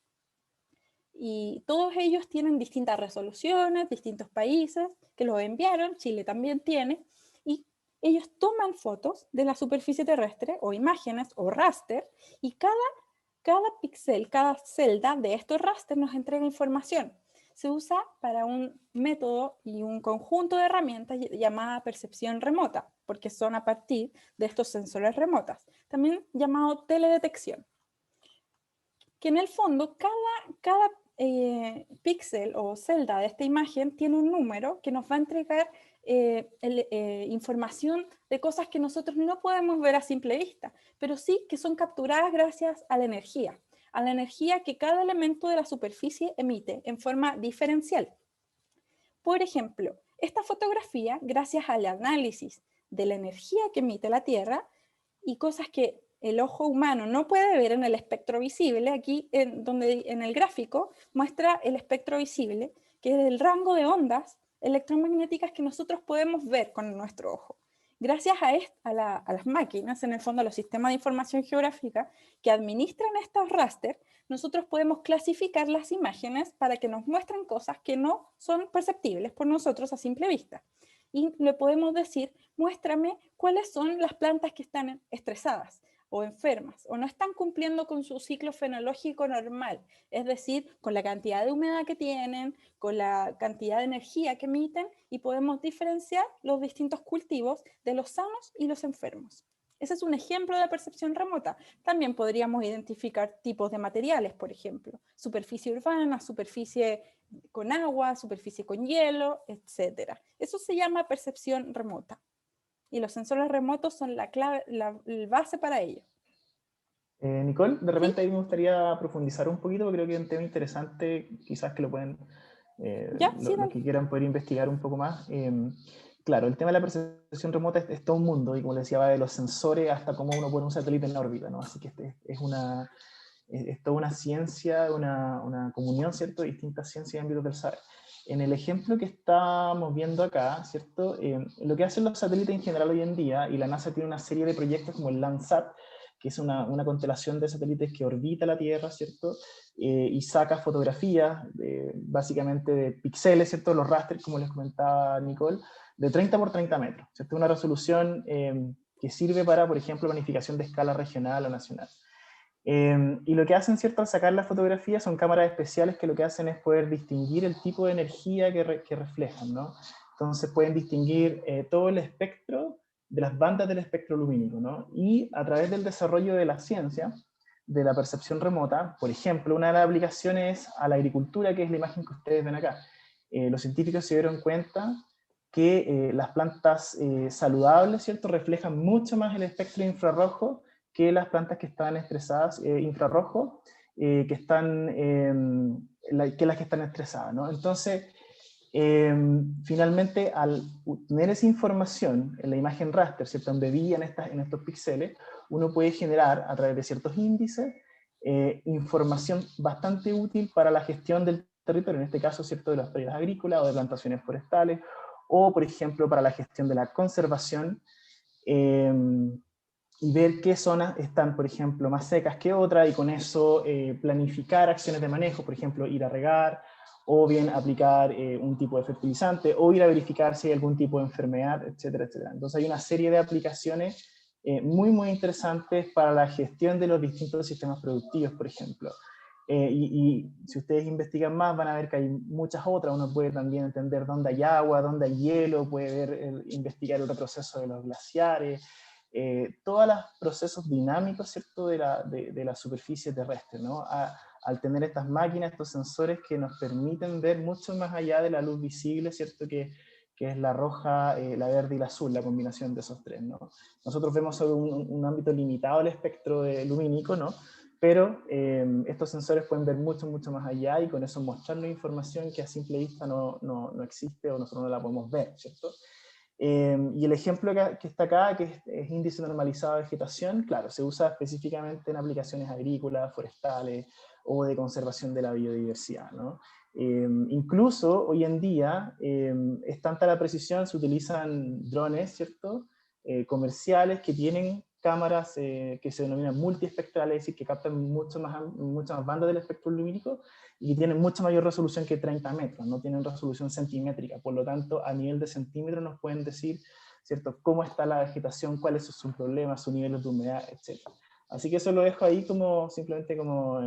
y todos ellos tienen distintas resoluciones, distintos países que los enviaron, Chile también tiene, y ellos toman fotos de la superficie terrestre, o imágenes, o raster, y cada píxel, cada celda de estos raster nos entrega información. Se usa para un método y un conjunto de herramientas llamada percepción remota, porque son a partir de estos sensores remotas, también llamado teledetección. Que en el fondo cada píxel o celda de esta imagen tiene un número que nos va a entregar información de cosas que nosotros no podemos ver a simple vista, pero sí que son capturadas gracias a la energía que cada elemento de la superficie emite en forma diferencial. Por ejemplo, esta fotografía, gracias al análisis de la energía que emite la Tierra y cosas que el ojo humano no puede ver en el espectro visible, aquí en el gráfico muestra el espectro visible, que es el rango de ondas electromagnéticas que nosotros podemos ver con nuestro ojo. Gracias a las máquinas, en el fondo a los sistemas de información geográfica que administran estos raster, nosotros podemos clasificar las imágenes para que nos muestren cosas que no son perceptibles por nosotros a simple vista. Y le podemos decir, muéstrame cuáles son las plantas que están estresadas o enfermas, o no están cumpliendo con su ciclo fenológico normal, es decir, con la cantidad de humedad que tienen, con la cantidad de energía que emiten, y podemos diferenciar los distintos cultivos de los sanos y los enfermos. Ese es un ejemplo de percepción remota. También podríamos identificar tipos de materiales, por ejemplo, superficie urbana, superficie con agua, superficie con hielo, etc. Eso se llama percepción remota. Y los sensores remotos son la base para ello. Nicole, de repente ¿Sí? ahí me gustaría profundizar un poquito, porque creo que es un tema interesante, quizás que lo pueden, los que quieran poder investigar un poco más. Claro, el tema de la percepción remota es todo un mundo, y como les decía, va de los sensores hasta cómo uno pone un satélite en la órbita, ¿no? Así que es toda una ciencia, una comunión, ¿cierto?, de distintas ciencias y ámbitos del saber. En el ejemplo que estamos viendo acá, ¿cierto?, lo que hacen los satélites en general hoy en día, y la NASA tiene una serie de proyectos como el Landsat, que es una constelación de satélites que orbita la Tierra, ¿cierto?, y saca fotografías, básicamente de píxeles, ¿cierto?, los rasters, como les comentaba Nicole, de 30 por 30 metros, ¿cierto?, una resolución que sirve para, por ejemplo, planificación de escala regional o nacional. Y lo que hacen, ¿cierto?, al sacar la fotografía son cámaras especiales que lo que hacen es poder distinguir el tipo de energía que reflejan, ¿no? Entonces pueden distinguir todo el espectro de las bandas del espectro lumínico, ¿no? Y a través del desarrollo de la ciencia, de la percepción remota, por ejemplo, una de las aplicaciones a la agricultura, que es la imagen que ustedes ven acá. Los científicos se dieron cuenta que las plantas saludables, ¿cierto?, reflejan mucho más el espectro infrarrojo que las plantas que están estresadas, infrarrojo, que las que están estresadas, ¿no? Entonces, finalmente, al tener esa información en la imagen raster, ¿cierto? Embebida en estos píxeles, uno puede generar, a través de ciertos índices, información bastante útil para la gestión del territorio, en este caso, ¿cierto?, de las predios agrícolas o de plantaciones forestales, o, por ejemplo, para la gestión de la conservación, y ver qué zonas están, por ejemplo, más secas que otras, y con eso planificar acciones de manejo, por ejemplo, ir a regar, o bien aplicar un tipo de fertilizante, o ir a verificar si hay algún tipo de enfermedad, etcétera, etcétera. Entonces hay una serie de aplicaciones muy, muy interesantes para la gestión de los distintos sistemas productivos, por ejemplo. Y si ustedes investigan más, van a ver que hay muchas otras. Uno puede también entender dónde hay agua, dónde hay hielo, puede ver, investigar el retroceso de los glaciares, todos los procesos dinámicos, ¿cierto?, de la superficie terrestre, ¿no? Al tener estas máquinas, estos sensores que nos permiten ver mucho más allá de la luz visible, ¿cierto?, que es la roja, la verde y la azul, la combinación de esos tres, ¿no? Nosotros vemos sobre un ámbito limitado el espectro lumínico, ¿no? Pero estos sensores pueden ver mucho, mucho más allá, y con eso mostrarnos información que a simple vista no existe, o nosotros no la podemos ver, ¿cierto? Y el ejemplo que está acá, que es índice normalizado de vegetación, claro, se usa específicamente en aplicaciones agrícolas, forestales o de conservación de la biodiversidad, ¿no? Incluso hoy en día es tanta la precisión, se utilizan drones, ¿cierto?, comerciales que tienen cámaras que se denominan multiespectrales, es decir, que captan muchas más bandas del espectro lumínico, y tienen mucha mayor resolución que 30 metros, no tienen resolución centimétrica, por lo tanto, a nivel de centímetros nos pueden decir, ¿cierto?, cómo está la vegetación, cuáles son sus problemas, sus niveles de humedad, etc. Así que eso lo dejo ahí como, simplemente como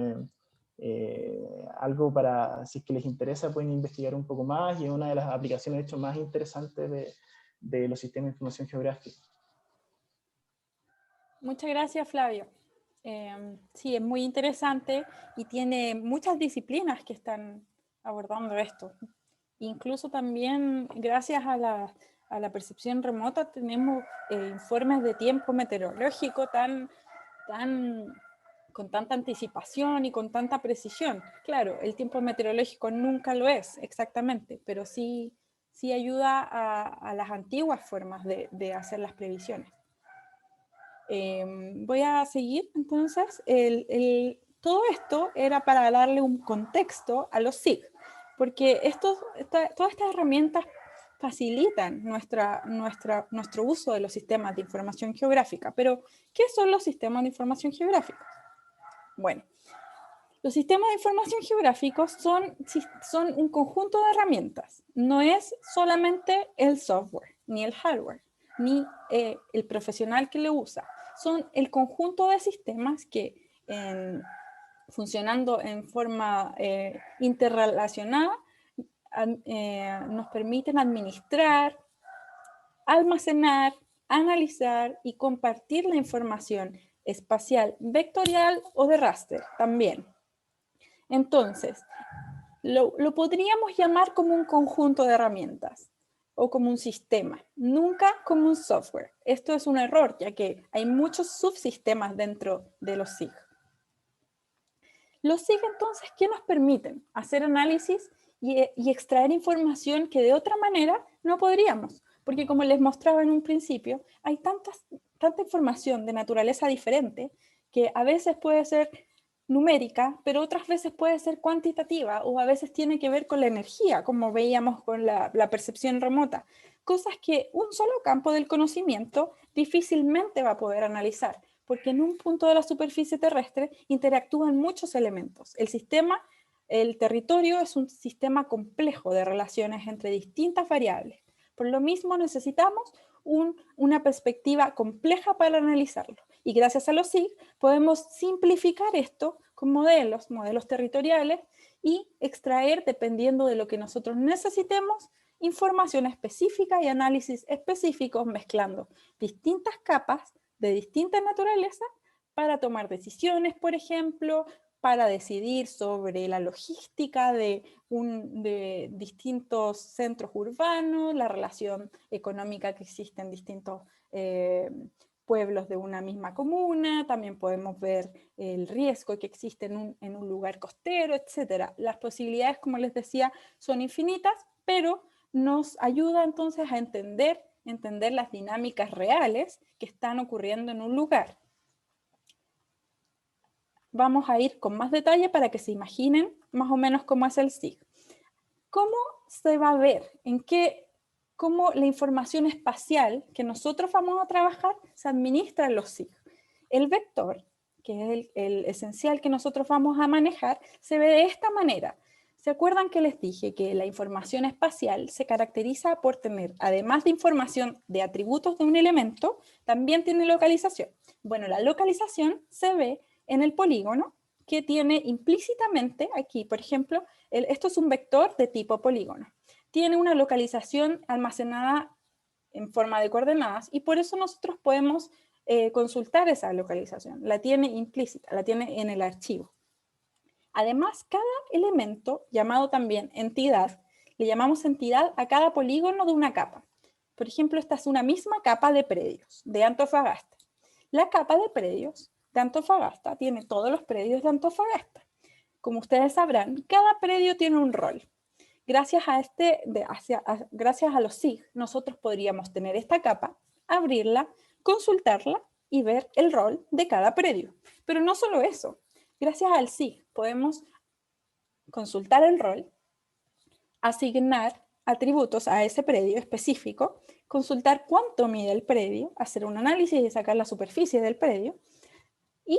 algo para, si es que les interesa, pueden investigar un poco más, y es una de las aplicaciones, de hecho, más interesantes de los sistemas de información geográfica. Muchas gracias, Flavio. Sí, es muy interesante y tiene muchas disciplinas que están abordando esto. Incluso también, gracias a la percepción remota, tenemos informes de tiempo meteorológico con tanta anticipación y con tanta precisión. Claro, el tiempo meteorológico nunca lo es exactamente, pero sí ayuda a las antiguas formas de hacer las previsiones. Voy a seguir, entonces. Todo esto era para darle un contexto a los SIG, porque todas estas herramientas facilitan nuestro uso de los sistemas de información geográfica. Pero, ¿qué son los sistemas de información geográfica? Bueno, los sistemas de información geográficos son un conjunto de herramientas. No es solamente el software, ni el hardware, ni el profesional que lo usa. Son el conjunto de sistemas que, funcionando en forma interrelacionada, nos permiten administrar, almacenar, analizar y compartir la información espacial, vectorial o de raster también. Entonces, lo podríamos llamar como un conjunto de herramientas o como un sistema, nunca como un software. Esto es un error, ya que hay muchos subsistemas dentro de los SIG. Los SIG, entonces, ¿qué nos permiten? Hacer análisis y extraer información que de otra manera no podríamos, porque como les mostraba en un principio, hay tanta información de naturaleza diferente que a veces puede ser numérica, pero otras veces puede ser cuantitativa, o a veces tiene que ver con la energía, como veíamos con la percepción remota. Cosas que un solo campo del conocimiento difícilmente va a poder analizar, porque en un punto de la superficie terrestre interactúan muchos elementos. El territorio es un sistema complejo de relaciones entre distintas variables. Por lo mismo necesitamos una perspectiva compleja para analizarlo. Y gracias a los SIG podemos simplificar esto con modelos territoriales, y extraer, dependiendo de lo que nosotros necesitemos, información específica y análisis específicos, mezclando distintas capas de distinta naturaleza para tomar decisiones, por ejemplo, para decidir sobre la logística de distintos centros urbanos, la relación económica que existe en distintos pueblos de una misma comuna. También podemos ver el riesgo que existe en un lugar costero, etc. Las posibilidades, como les decía, son infinitas, pero nos ayuda entonces a entender las dinámicas reales que están ocurriendo en un lugar. Vamos a ir con más detalle para que se imaginen más o menos cómo es el SIG. ¿Cómo se va a ver? Cómo la información espacial que nosotros vamos a trabajar se administra en los SIG. El vector, que es el esencial que nosotros vamos a manejar, se ve de esta manera. ¿Se acuerdan que les dije que la información espacial se caracteriza por tener, además de información de atributos de un elemento, también tiene localización? Bueno, la localización se ve en el polígono, que tiene implícitamente aquí, por ejemplo, esto es un vector de tipo polígono. Tiene una localización almacenada en forma de coordenadas y por eso nosotros podemos consultar esa localización. La tiene implícita, la tiene en el archivo. Además, cada elemento, llamado también entidad, le llamamos entidad a cada polígono de una capa. Por ejemplo, esta es una misma capa de predios de Antofagasta. La capa de predios de Antofagasta tiene todos los predios de Antofagasta. Como ustedes sabrán, cada predio tiene un rol. Gracias a los SIG, nosotros podríamos tener esta capa, abrirla, consultarla y ver el rol de cada predio. Pero no solo eso. Gracias al SIG podemos consultar el rol, asignar atributos a ese predio específico, consultar cuánto mide el predio, hacer un análisis y sacar la superficie del predio y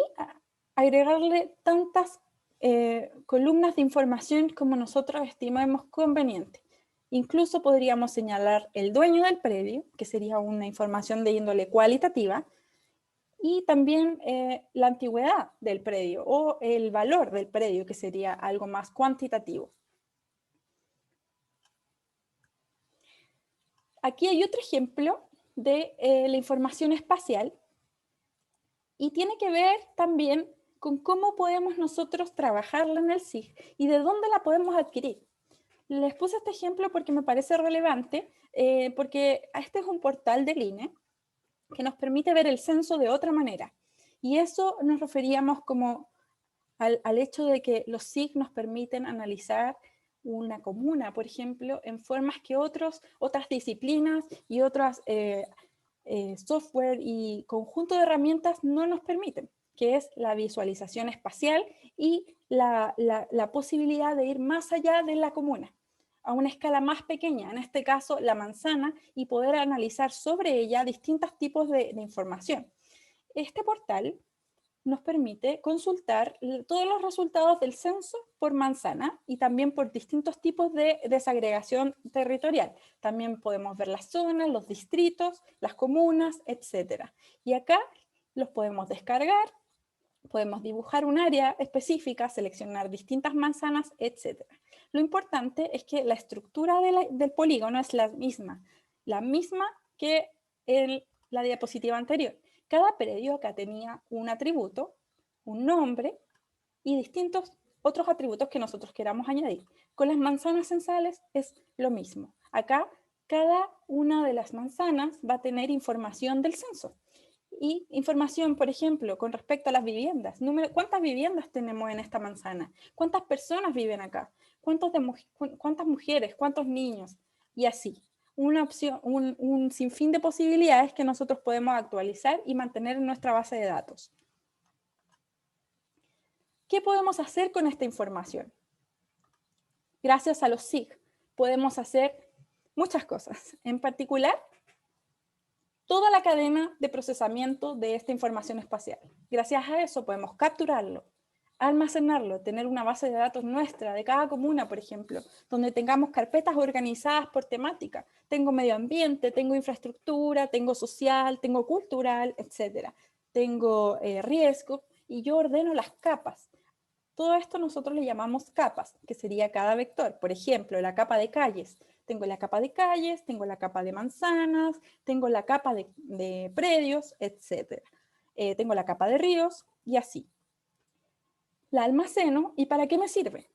agregarle tantas columnas de información como nosotros estimemos conveniente. Incluso podríamos señalar el dueño del predio, que sería una información de índole cualitativa, y también la antigüedad del predio o el valor del predio, que sería algo más cuantitativo. Aquí hay otro ejemplo de la información espacial y tiene que ver también con cómo podemos nosotros trabajarla en el SIG y de dónde la podemos adquirir. Les puse este ejemplo porque me parece relevante, porque este es un portal del INE que nos permite ver el censo de otra manera. Y eso nos referíamos como al hecho de que los SIG nos permiten analizar una comuna, por ejemplo, en formas que otras disciplinas y otras software y conjunto de herramientas no nos permiten, que es la visualización espacial y la posibilidad de ir más allá de la comuna, a una escala más pequeña, en este caso la manzana, y poder analizar sobre ella distintos tipos de información. Este portal nos permite consultar todos los resultados del censo por manzana y también por distintos tipos de desagregación territorial. También podemos ver las zonas, los distritos, las comunas, etc. Y acá los podemos descargar, podemos dibujar un área específica, seleccionar distintas manzanas, etc. Lo importante es que la estructura del polígono es la misma que en la diapositiva anterior. Cada predio acá tenía un atributo, un nombre y distintos otros atributos que nosotros queramos añadir. Con las manzanas censales es lo mismo. Acá cada una de las manzanas va a tener información del censo. Y información, por ejemplo, con respecto a las viviendas. ¿Cuántas viviendas tenemos en esta manzana? ¿Cuántas personas viven acá? ¿Cuántas mujeres? ¿Cuántos niños? Y así. Una opción, un sinfín de posibilidades que nosotros podemos actualizar y mantener en nuestra base de datos. ¿Qué podemos hacer con esta información? Gracias a los SIG podemos hacer muchas cosas. En particular, toda la cadena de procesamiento de esta información espacial. Gracias a eso podemos capturarlo, almacenarlo, tener una base de datos nuestra, de cada comuna, por ejemplo, donde tengamos carpetas organizadas por temática. Tengo medio ambiente, tengo infraestructura, tengo social, tengo cultural, etc. Tengo riesgo y yo ordeno las capas. Todo esto nosotros le llamamos capas, que sería cada vector. Por ejemplo, la capa de calles. Tengo la capa de calles, tengo la capa de manzanas, tengo la capa de predios, etc. Tengo la capa de ríos y así. La almaceno y ¿para qué me sirve?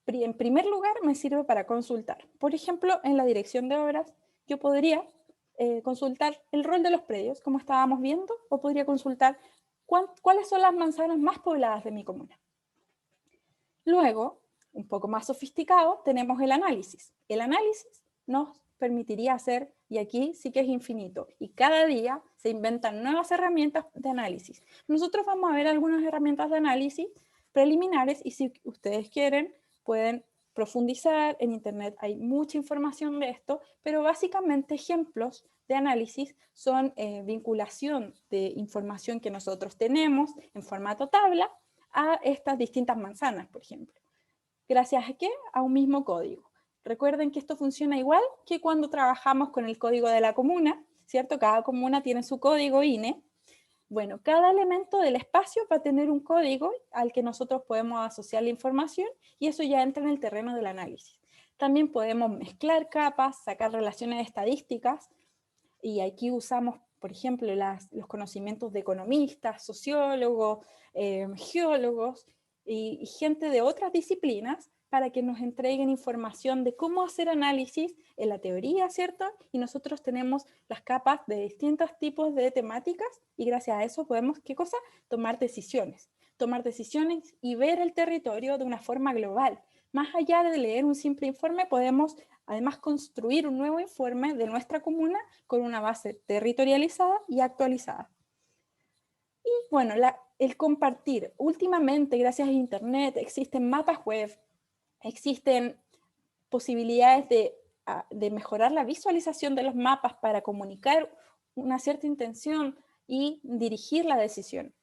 En primer lugar, me sirve para consultar. Por ejemplo, en la dirección de obras, yo podría consultar el rol de los predios, como estábamos viendo, o podría consultar cuáles son las manzanas más pobladas de mi comuna. Luego, un poco más sofisticado, tenemos el análisis. El análisis nos permitiría hacer, y aquí sí que es infinito, y cada día se inventan nuevas herramientas de análisis. Nosotros vamos a ver algunas herramientas de análisis preliminares, y si ustedes quieren, pueden profundizar. En internet hay mucha información de esto, pero básicamente ejemplos de análisis son vinculación de información que nosotros tenemos en formato tabla a estas distintas manzanas, por ejemplo. ¿Gracias a qué? A un mismo código. Recuerden que esto funciona igual que cuando trabajamos con el código de la comuna, ¿cierto? Cada comuna tiene su código INE. Bueno, cada elemento del espacio va a tener un código al que nosotros podemos asociar la información, y eso ya entra en el terreno del análisis. También podemos mezclar capas, sacar relaciones estadísticas, y aquí usamos, por ejemplo, los conocimientos de economistas, sociólogos, geólogos y gente de otras disciplinas para que nos entreguen información de cómo hacer análisis en la teoría, ¿cierto? Y nosotros tenemos las capas de distintos tipos de temáticas, y gracias a eso podemos, ¿qué cosa? Tomar decisiones y ver el territorio de una forma global. Más allá de leer un simple informe, podemos además construir un nuevo informe de nuestra comuna con una base territorializada y actualizada. Y bueno, el compartir. Últimamente, gracias a Internet, existen mapas web, existen posibilidades de mejorar la visualización de los mapas para comunicar una cierta intención y dirigir la decisión.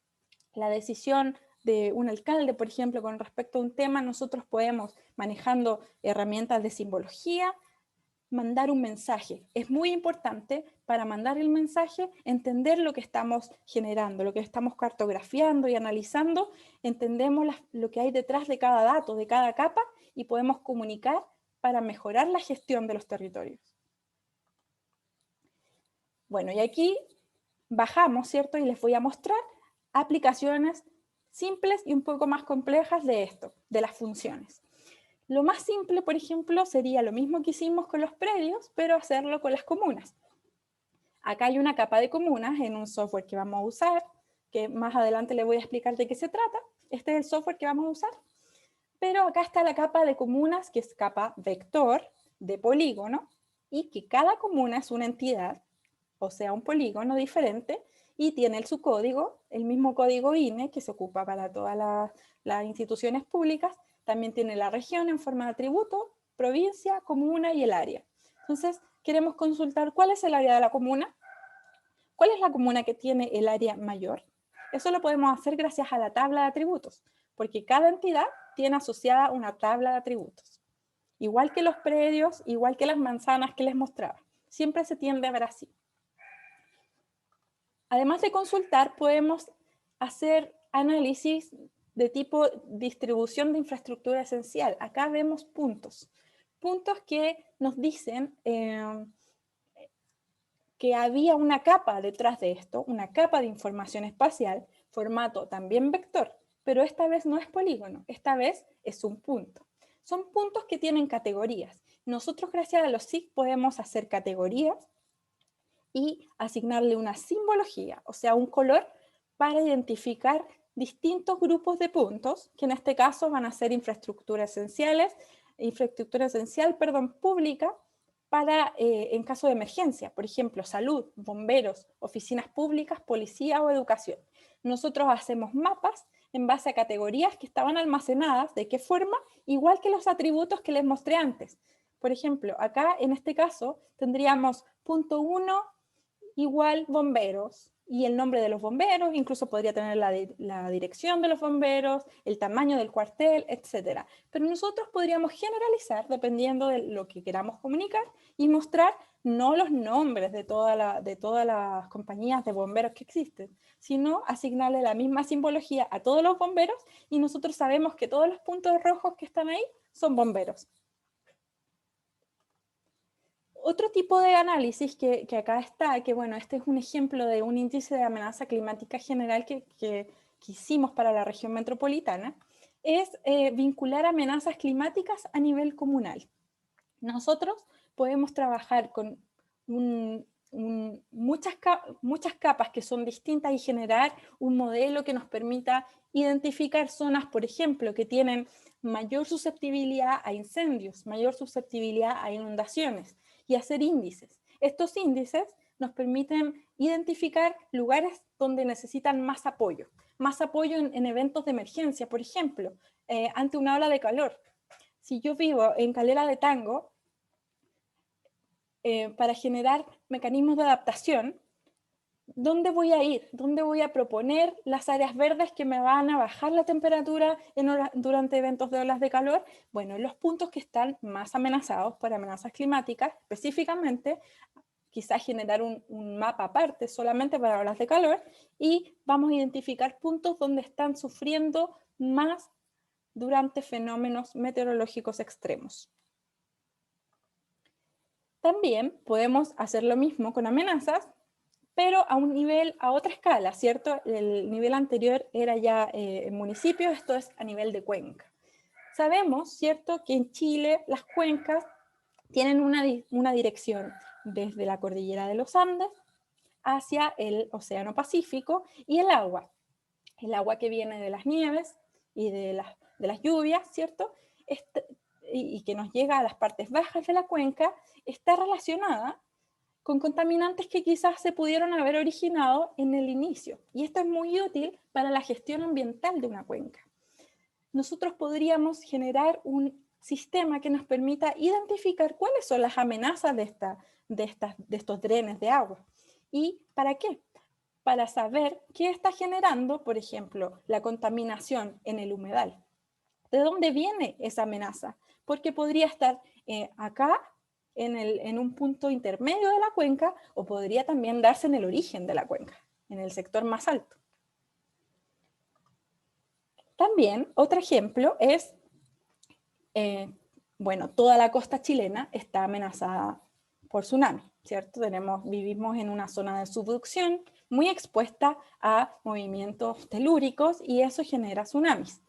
La decisión de un alcalde, por ejemplo, con respecto a un tema, nosotros podemos, manejando herramientas de simbología, mandar un mensaje. Es muy importante para mandar el mensaje entender lo que estamos generando, lo que estamos cartografiando y analizando. Entendemos lo que hay detrás de cada dato, de cada capa, y podemos comunicar para mejorar la gestión de los territorios. Bueno, y aquí bajamos, ¿cierto? Y les voy a mostrar aplicaciones simples y un poco más complejas de esto, de las funciones. Lo más simple, por ejemplo, sería lo mismo que hicimos con los predios, pero hacerlo con las comunas. Acá hay una capa de comunas en un software que vamos a usar, que más adelante les voy a explicar de qué se trata. Este es el software que vamos a usar. Pero acá está la capa de comunas, que es capa vector de polígono, y que cada comuna es una entidad, o sea, un polígono diferente, y tiene su código, el mismo código INE que se ocupa para todas las instituciones públicas. También tiene la región en forma de atributo, provincia, comuna y el área. Entonces, queremos consultar cuál es el área de la comuna, cuál es la comuna que tiene el área mayor. Eso lo podemos hacer gracias a la tabla de atributos, porque cada entidad tiene asociada una tabla de atributos. Igual que los predios, igual que las manzanas que les mostraba. Siempre se tiende a ver así. Además de consultar, podemos hacer análisis de tipo distribución de infraestructura esencial. Acá vemos puntos. Puntos que nos dicen que había una capa detrás de esto, una capa de información espacial, formato también vector, pero esta vez no es polígono, esta vez es un punto. Son puntos que tienen categorías. Nosotros, gracias a los SIG, podemos hacer categorías y asignarle una simbología, o sea, un color, para identificar distintos grupos de puntos, que en este caso van a ser infraestructura esencial, pública, para en caso de emergencia, por ejemplo, salud, bomberos, oficinas públicas, policía o educación. Nosotros hacemos mapas en base a categorías que estaban almacenadas, ¿de qué forma? Igual que los atributos que les mostré antes. Por ejemplo, acá en este caso tendríamos punto 1 igual bomberos, y el nombre de los bomberos, incluso podría tener la dirección de los bomberos, el tamaño del cuartel, etc. Pero nosotros podríamos generalizar dependiendo de lo que queramos comunicar y mostrar no los nombres de todas las compañías de bomberos que existen, sino asignarle la misma simbología a todos los bomberos, y nosotros sabemos que todos los puntos rojos que están ahí son bomberos. Otro tipo de análisis que acá está, que bueno, este es un ejemplo de un índice de amenaza climática general que hicimos para la región metropolitana, es vincular amenazas climáticas a nivel comunal. Nosotros podemos trabajar con un muchas capas que son distintas y generar un modelo que nos permita identificar zonas, por ejemplo, que tienen mayor susceptibilidad a incendios, mayor susceptibilidad a inundaciones, y hacer índices. Estos índices nos permiten identificar lugares donde necesitan más apoyo en eventos de emergencia, por ejemplo, ante una ola de calor. Si yo vivo en Calera de Tango, para generar mecanismos de adaptación, ¿dónde voy a ir? ¿Dónde voy a proponer las áreas verdes que me van a bajar la temperatura durante eventos de olas de calor? Bueno, en los puntos que están más amenazados por amenazas climáticas, específicamente, quizás generar un mapa aparte solamente para olas de calor, y vamos a identificar puntos donde están sufriendo más durante fenómenos meteorológicos extremos. También podemos hacer lo mismo con amenazas, pero a otra escala, ¿cierto? El nivel anterior era ya en municipios, esto es a nivel de cuenca. Sabemos, ¿cierto?, que en Chile las cuencas tienen una dirección desde la cordillera de los Andes hacia el Océano Pacífico, y el agua que viene de las nieves y de las lluvias, ¿cierto?, y que nos llega a las partes bajas de la cuenca, está relacionada con contaminantes que quizás se pudieron haber originado en el inicio. Y esto es muy útil para la gestión ambiental de una cuenca. Nosotros podríamos generar un sistema que nos permita identificar cuáles son las amenazas de estos drenes de agua. ¿Y para qué? Para saber qué está generando, por ejemplo, la contaminación en el humedal. ¿De dónde viene esa amenaza? Porque podría estar acá, en un punto intermedio de la cuenca, o podría también darse en el origen de la cuenca, en el sector más alto. También, otro ejemplo es, bueno, toda la costa chilena está amenazada por tsunami, ¿cierto? Vivimos en una zona de subducción muy expuesta a movimientos telúricos, y eso genera tsunamis.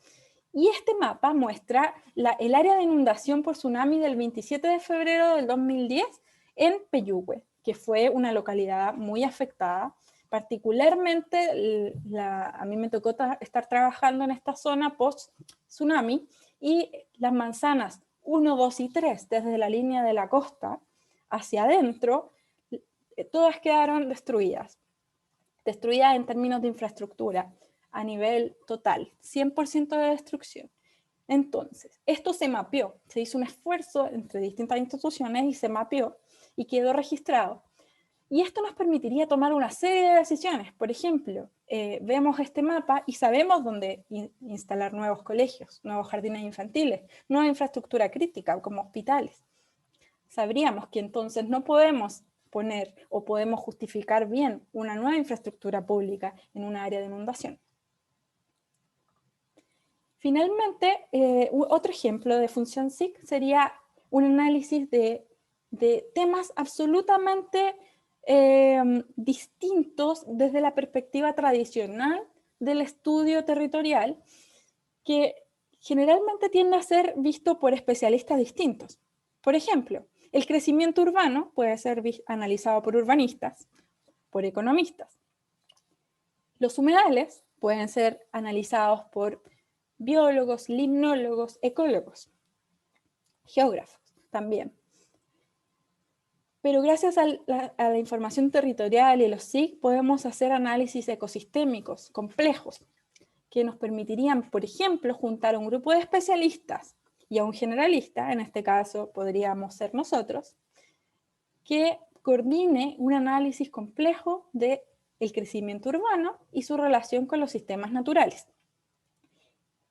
Y este mapa muestra el área de inundación por tsunami del 27 de febrero del 2010 en Peyúgue, que fue una localidad muy afectada. Particularmente, a mí me tocó estar trabajando en esta zona post-tsunami, y las manzanas 1, 2 y 3, desde la línea de la costa hacia adentro, todas quedaron destruidas en términos de infraestructura, a nivel total, 100% de destrucción. Entonces, esto se mapeó, se hizo un esfuerzo entre distintas instituciones y se mapeó y quedó registrado. Y esto nos permitiría tomar una serie de decisiones. Por ejemplo, vemos este mapa y sabemos dónde instalar nuevos colegios, nuevos jardines infantiles, nueva infraestructura crítica como hospitales. Sabríamos que entonces no podemos poner o podemos justificar bien una nueva infraestructura pública en un área de inundación. Finalmente, otro ejemplo de función SIC sería un análisis de temas absolutamente distintos desde la perspectiva tradicional del estudio territorial, que generalmente tiende a ser visto por especialistas distintos. Por ejemplo, el crecimiento urbano puede ser analizado por urbanistas, por economistas. Los humedales pueden ser analizados por biólogos, limnólogos, ecólogos, geógrafos también. Pero gracias a la información territorial y los SIC podemos hacer análisis ecosistémicos complejos que nos permitirían, por ejemplo, juntar a un grupo de especialistas y a un generalista, en este caso podríamos ser nosotros, que coordine un análisis complejo del crecimiento urbano y su relación con los sistemas naturales.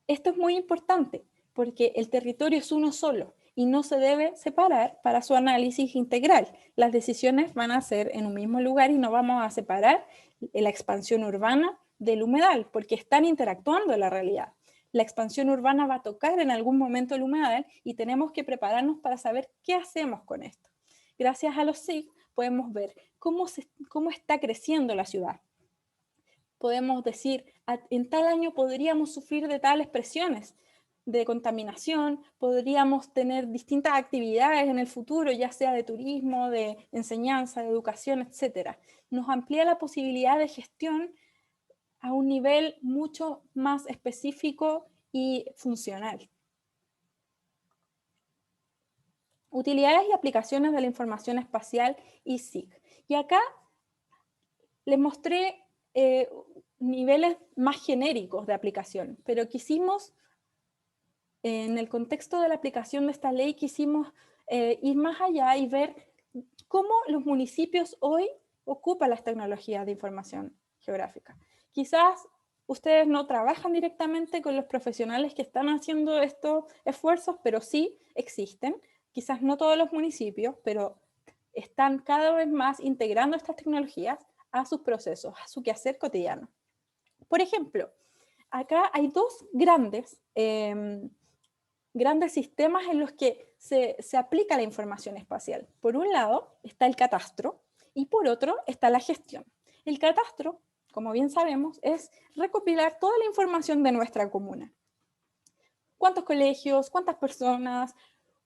Esto es muy importante porque el territorio es uno solo y no se debe separar para su análisis integral. Las decisiones van a ser en un mismo lugar y no vamos a separar la expansión urbana del humedal porque están interactuando en la realidad. La expansión urbana va a tocar en algún momento el humedal y tenemos que prepararnos para saber qué hacemos con esto. Gracias a los SIG podemos ver cómo está creciendo la ciudad. Podemos decir, en tal año podríamos sufrir de tales presiones. de contaminación, podríamos tener distintas actividades en el futuro, ya sea de turismo, de enseñanza, de educación, etc. Nos amplía la posibilidad de gestión a un nivel mucho más específico y funcional. Utilidades y aplicaciones de la información espacial y SIG. Y acá les mostré niveles más genéricos de aplicación, pero quisimos, en el contexto de la aplicación de esta ley, quisimos ir más allá y ver cómo los municipios hoy ocupan las tecnologías de información geográfica. Quizás ustedes no trabajan directamente con los profesionales que están haciendo estos esfuerzos, pero sí existen. Quizás no todos los municipios, pero están cada vez más integrando estas tecnologías a sus procesos, a su quehacer cotidiano. Por ejemplo, acá hay dos grandes sistemas en los que se aplica la información espacial. Por un lado está el catastro y por otro está la gestión. El catastro, como bien sabemos, es recopilar toda la información de nuestra comuna. ¿Cuántos colegios, cuántas personas,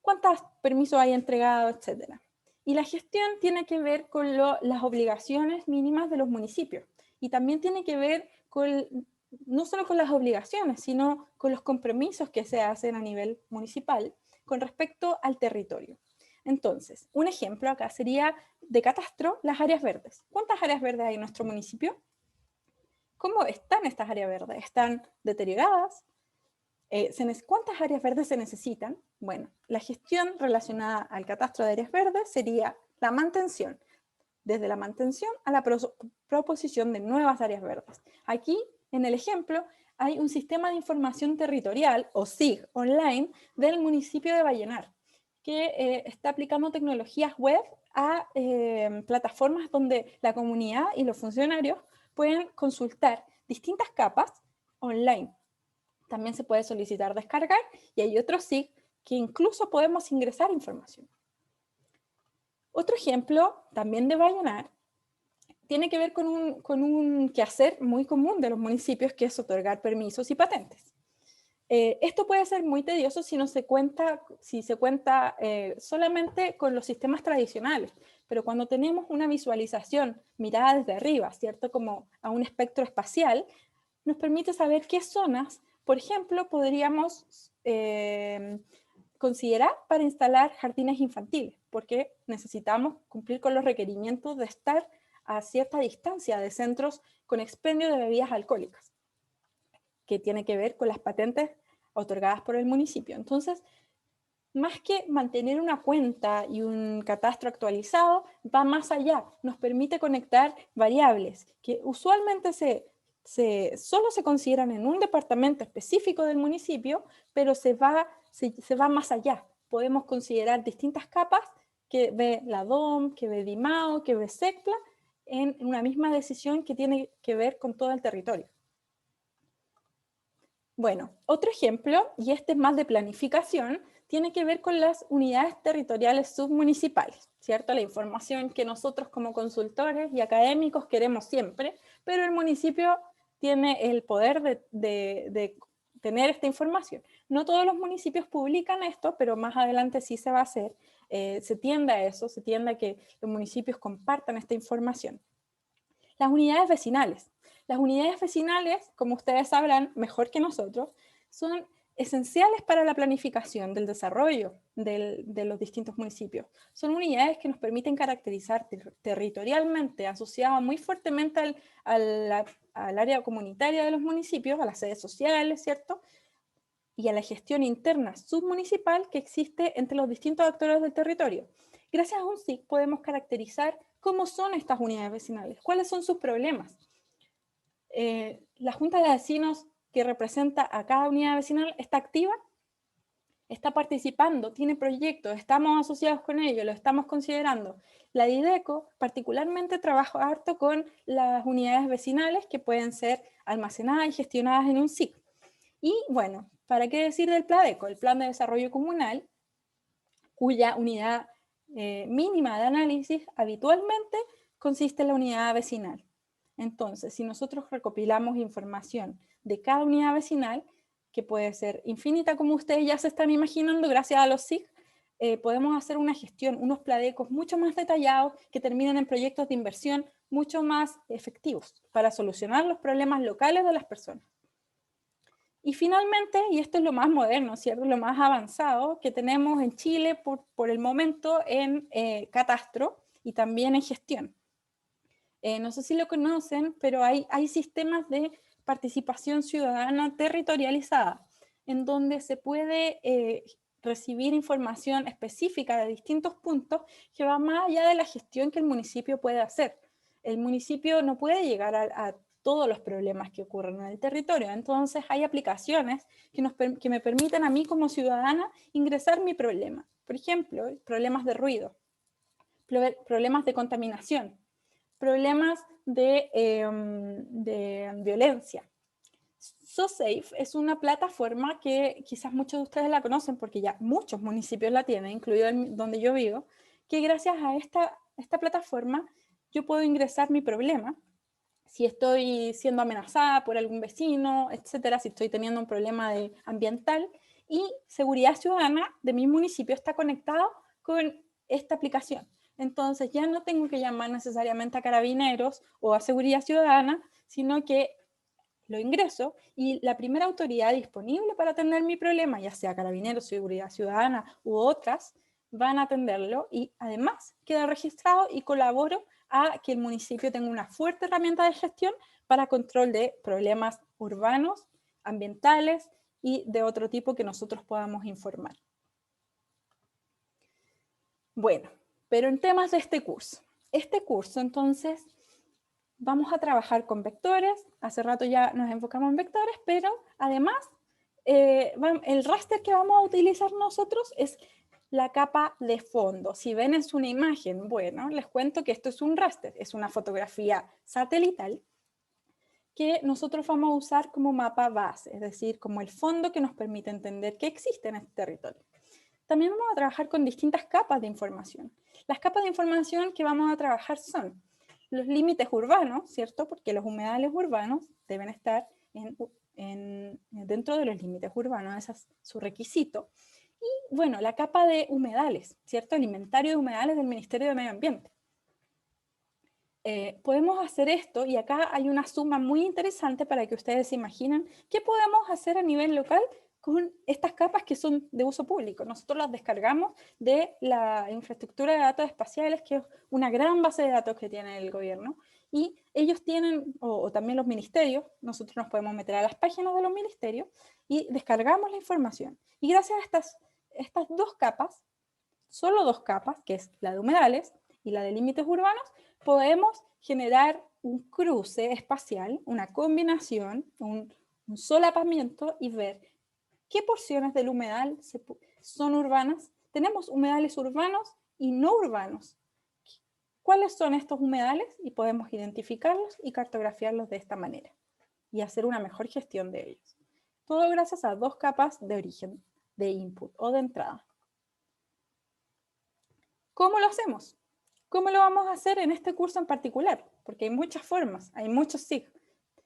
cuántos permisos hay entregados, etcétera? Y la gestión tiene que ver con las obligaciones mínimas de los municipios. Y también tiene que ver con, no solo con las obligaciones, sino con los compromisos que se hacen a nivel municipal con respecto al territorio. Entonces, un ejemplo acá sería de catastro, las áreas verdes. ¿Cuántas áreas verdes hay en nuestro municipio? ¿Cómo están estas áreas verdes? ¿Están deterioradas? ¿Cuántas áreas verdes se necesitan? Bueno, la gestión relacionada al catastro de áreas verdes sería la mantención, desde la mantención a la proposición de nuevas áreas verdes. Aquí, en el ejemplo, hay un sistema de información territorial, o SIG, online, del municipio de Vallenar, que está aplicando tecnologías web a plataformas donde la comunidad y los funcionarios pueden consultar distintas capas online. También se puede solicitar descargar y hay otros SIG que incluso podemos ingresar información. Otro ejemplo, también de Vallenar, tiene que ver con un quehacer muy común de los municipios, que es otorgar permisos y patentes. Esto puede ser muy tedioso si se cuenta solamente con los sistemas tradicionales, pero cuando tenemos una visualización mirada desde arriba, ¿cierto? Como a un espectro espacial, nos permite saber qué zonas, por ejemplo, podríamos considerar para instalar jardines infantiles, porque necesitamos cumplir con los requerimientos de estar a cierta distancia de centros con expendio de bebidas alcohólicas, que tiene que ver con las patentes otorgadas por el municipio. Entonces, más que mantener una cuenta y un catastro actualizado, va más allá, nos permite conectar variables que usualmente solo se consideran en un departamento específico del municipio, pero se va más allá. Podemos considerar distintas capas que ve la DOM, que ve DIMAO, que ve SECPLA, en una misma decisión que tiene que ver con todo el territorio. Bueno, otro ejemplo, y este es más de planificación, tiene que ver con las unidades territoriales submunicipales, ¿cierto? La información que nosotros como consultores y académicos queremos siempre, pero el municipio tiene el poder de tener esta información. No todos los municipios publican esto, pero más adelante sí se va a hacer. Se tiende a eso, se tiende a que los municipios compartan esta información. Las unidades vecinales. Las unidades vecinales, como ustedes sabrán mejor que nosotros, son esenciales para la planificación del desarrollo de los distintos municipios. Son unidades que nos permiten caracterizar territorialmente, asociadas muy fuertemente al área comunitaria de los municipios, a las sedes sociales, ¿cierto? Y a la gestión interna submunicipal que existe entre los distintos actores del territorio. Gracias a un SIG podemos caracterizar cómo son estas unidades vecinales, cuáles son sus problemas. La Junta de Vecinos que representa a cada unidad vecinal está activa, está participando, tiene proyectos, estamos asociados con ellos, lo estamos considerando. La DIDECO particularmente trabaja harto con las unidades vecinales que pueden ser almacenadas y gestionadas en un SIG. Y bueno, ¿para qué decir del PLADECO? El Plan de Desarrollo Comunal, cuya unidad mínima de análisis habitualmente consiste en la unidad vecinal. Entonces, si nosotros recopilamos información de cada unidad vecinal, que puede ser infinita, como ustedes ya se están imaginando, gracias a los SIG, podemos hacer una gestión, unos pladecos mucho más detallados que terminen en proyectos de inversión mucho más efectivos para solucionar los problemas locales de las personas. Y finalmente, y esto es lo más moderno, ¿cierto? Lo más avanzado que tenemos en Chile por el momento en catastro y también en gestión. No sé si lo conocen, pero hay sistemas de participación ciudadana territorializada, en donde se puede recibir información específica de distintos puntos que va más allá de la gestión que el municipio puede hacer. El municipio no puede llegar a todos los problemas que ocurren en el territorio, entonces hay aplicaciones que me permiten a mí como ciudadana ingresar mi problema. Por ejemplo, problemas de ruido, problemas de contaminación, problemas de violencia. SoSafe es una plataforma que quizás muchos de ustedes la conocen porque ya muchos municipios la tienen, incluido donde yo vivo, que gracias a esta plataforma yo puedo ingresar mi problema, si estoy siendo amenazada por algún vecino, etcétera, si estoy teniendo un problema ambiental, y Seguridad Ciudadana de mi municipio está conectado con esta aplicación. Entonces ya no tengo que llamar necesariamente a Carabineros o a Seguridad Ciudadana, sino que lo ingreso y la primera autoridad disponible para atender mi problema, ya sea Carabineros, Seguridad Ciudadana u otras, van a atenderlo y además queda registrado y colaboro a que el municipio tenga una fuerte herramienta de gestión para control de problemas urbanos, ambientales y de otro tipo que nosotros podamos informar. Bueno, pero en temas de este curso. Este curso, entonces, vamos a trabajar con vectores. Hace rato ya nos enfocamos en vectores, pero además el raster que vamos a utilizar nosotros es la capa de fondo. Si ven es una imagen, bueno, les cuento que esto es un raster, es una fotografía satelital que nosotros vamos a usar como mapa base, es decir, como el fondo que nos permite entender qué existe en este territorio. También vamos a trabajar con distintas capas de información. Las capas de información que vamos a trabajar son los límites urbanos, ¿cierto? Porque los humedales urbanos deben estar dentro de los límites urbanos, ese es su requisito. Y bueno, la capa de humedales, ¿cierto? El inventario de humedales del Ministerio de Medio Ambiente. Podemos hacer esto, y acá hay una suma muy interesante para que ustedes se imaginen qué podemos hacer a nivel local con estas capas que son de uso público. Nosotros las descargamos de la infraestructura de datos espaciales, que es una gran base de datos que tiene el gobierno, y ellos tienen, o también los ministerios, nosotros nos podemos meter a las páginas de los ministerios y descargamos la información. Y gracias a estas dos capas, solo dos capas, que es la de humedales y la de límites urbanos, podemos generar un cruce espacial, una combinación, un solapamiento y ver qué porciones del humedal son urbanas. Tenemos humedales urbanos y no urbanos. ¿Cuáles son estos humedales? Y podemos identificarlos y cartografiarlos de esta manera y hacer una mejor gestión de ellos. Todo gracias a dos capas de origen, de input o de entrada. ¿Cómo lo hacemos? ¿Cómo lo vamos a hacer en este curso en particular? Porque hay muchas formas, hay muchos SIG,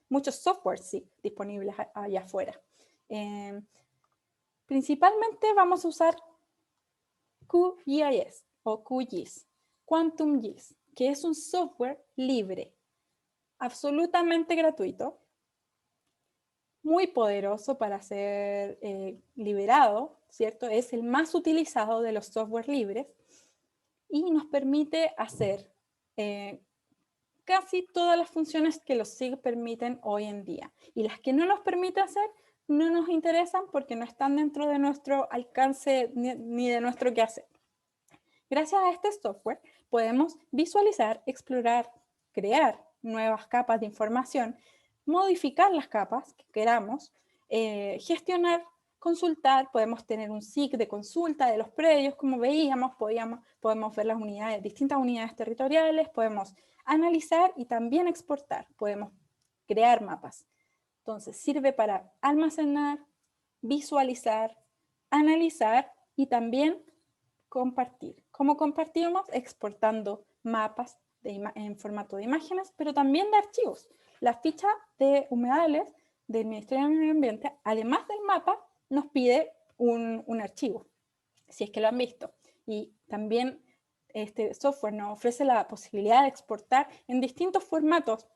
muchos software SIG disponibles allá afuera. Principalmente vamos a usar QGIS o QGIS, QuantumGIS, que es un software libre, absolutamente gratuito, muy poderoso para ser liberado, ¿cierto? Es el más utilizado de los software libres y nos permite hacer casi todas las funciones que los SIG permiten hoy en día. Y las que no nos permite hacer, no nos interesan porque no están dentro de nuestro alcance ni de nuestro quehacer. Gracias a este software podemos visualizar, explorar, crear nuevas capas de información, modificar las capas que queramos, gestionar, consultar, podemos tener un SIG de consulta de los predios, como veíamos, podemos ver las unidades, distintas unidades territoriales, podemos analizar y también exportar, podemos crear mapas. Entonces sirve para almacenar, visualizar, analizar y también compartir. ¿Cómo compartimos? Exportando mapas en formato de imágenes, pero también de archivos. La ficha de humedales del Ministerio del Medio Ambiente, además del mapa, nos pide un archivo, si es que lo han visto. Y también este software nos ofrece la posibilidad de exportar en distintos formatos,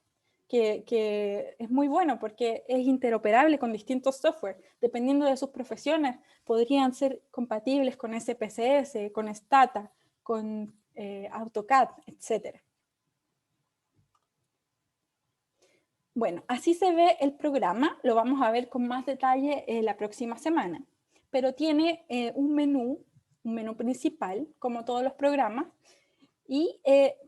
que es muy bueno porque es interoperable con distintos software. Dependiendo de sus profesiones, podrían ser compatibles con SPSS, con Stata, con AutoCAD, etc. Bueno, así se ve el programa, lo vamos a ver con más detalle la próxima semana, pero tiene un menú principal, como todos los programas, y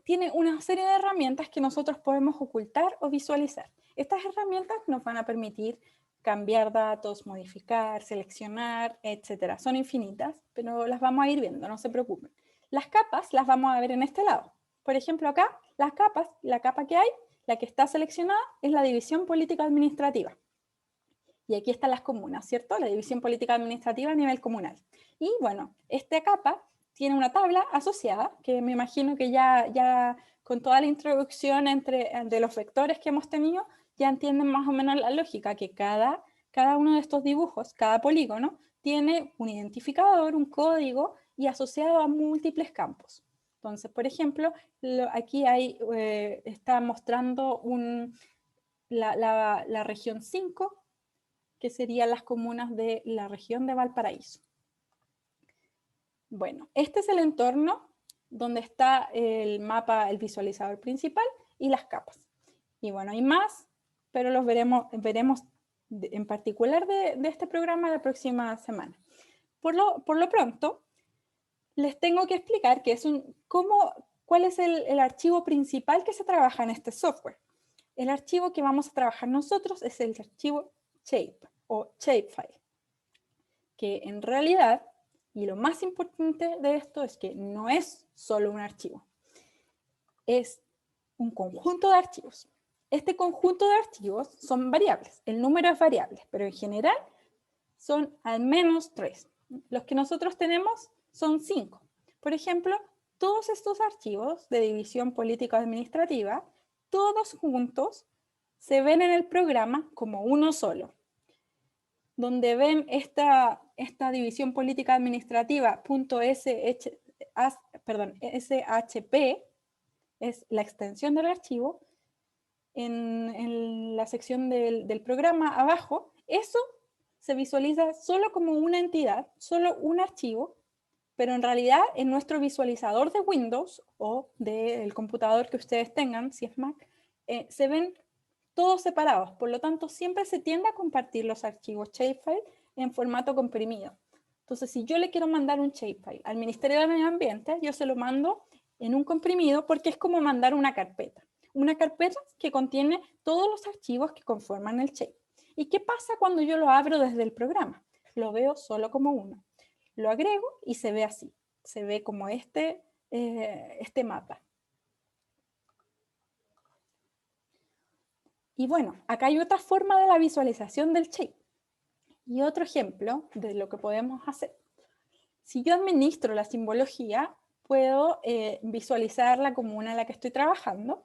tiene una serie de herramientas que nosotros podemos ocultar o visualizar. Estas herramientas nos van a permitir cambiar datos, modificar, seleccionar, etc. Son infinitas, pero las vamos a ir viendo, no se preocupen. Las capas las vamos a ver en este lado. Por ejemplo, acá, las capas, la capa que hay, la que está seleccionada es la división política administrativa. Y aquí están las comunas, ¿cierto? La división política administrativa a nivel comunal. Y bueno, esta capa tiene una tabla asociada, que me imagino que ya con toda la introducción de los vectores que hemos tenido, ya entienden más o menos la lógica, que cada uno de estos dibujos, cada polígono, tiene un identificador, un código, y asociado a múltiples campos. Entonces, por ejemplo, aquí está mostrando la región 5, que serían las comunas de la región de Valparaíso. Bueno, este es el entorno donde está el mapa, el visualizador principal y las capas. Y bueno, hay más, pero los veremos en particular de este programa la próxima semana. Por lo pronto, les tengo que explicar cuál es el archivo principal que se trabaja en este software. El archivo que vamos a trabajar nosotros es el archivo shape o shapefile, que en realidad, y lo más importante de esto es que no es solo un archivo, es un conjunto de archivos. Este conjunto de archivos son variables, el número es variable, pero en general son al menos 3. Los que nosotros tenemos son 5. Por ejemplo, todos estos archivos de división política administrativa, todos juntos, se ven en el programa como uno solo. Donde ven esta división política administrativa .shp, es la extensión del archivo, en la sección del programa abajo, eso se visualiza solo como una entidad, solo un archivo, pero en realidad en nuestro visualizador de Windows o del computador que ustedes tengan, si es Mac, se ven todos separados. Por lo tanto, siempre se tiende a compartir los archivos shapefile en formato comprimido. Entonces, si yo le quiero mandar un shapefile al Ministerio del Medio Ambiente, yo se lo mando en un comprimido porque es como mandar una carpeta. Una carpeta que contiene todos los archivos que conforman el shape. ¿Y qué pasa cuando yo lo abro desde el programa? Lo veo solo como uno. Lo agrego y se ve así. Se ve como este mapa. Y bueno, acá hay otra forma de la visualización del shape. Y otro ejemplo de lo que podemos hacer. Si yo administro la simbología, puedo visualizar la comuna en la que estoy trabajando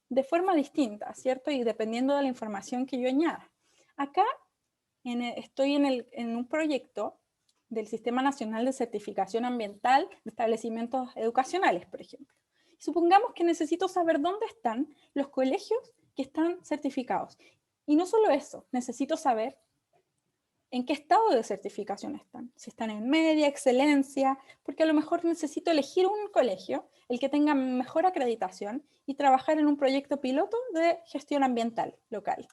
de forma distinta, ¿cierto? Y dependiendo de la información que yo añada. Acá estoy en un proyecto del Sistema Nacional de Certificación Ambiental de Establecimientos Educacionales, por ejemplo. Supongamos que necesito saber dónde están los colegios que están certificados. Y no solo eso, necesito saber en qué estado de certificación están. Si están en media, excelencia, porque a lo mejor necesito elegir un colegio, el que tenga mejor acreditación, y trabajar en un proyecto piloto de gestión ambiental local.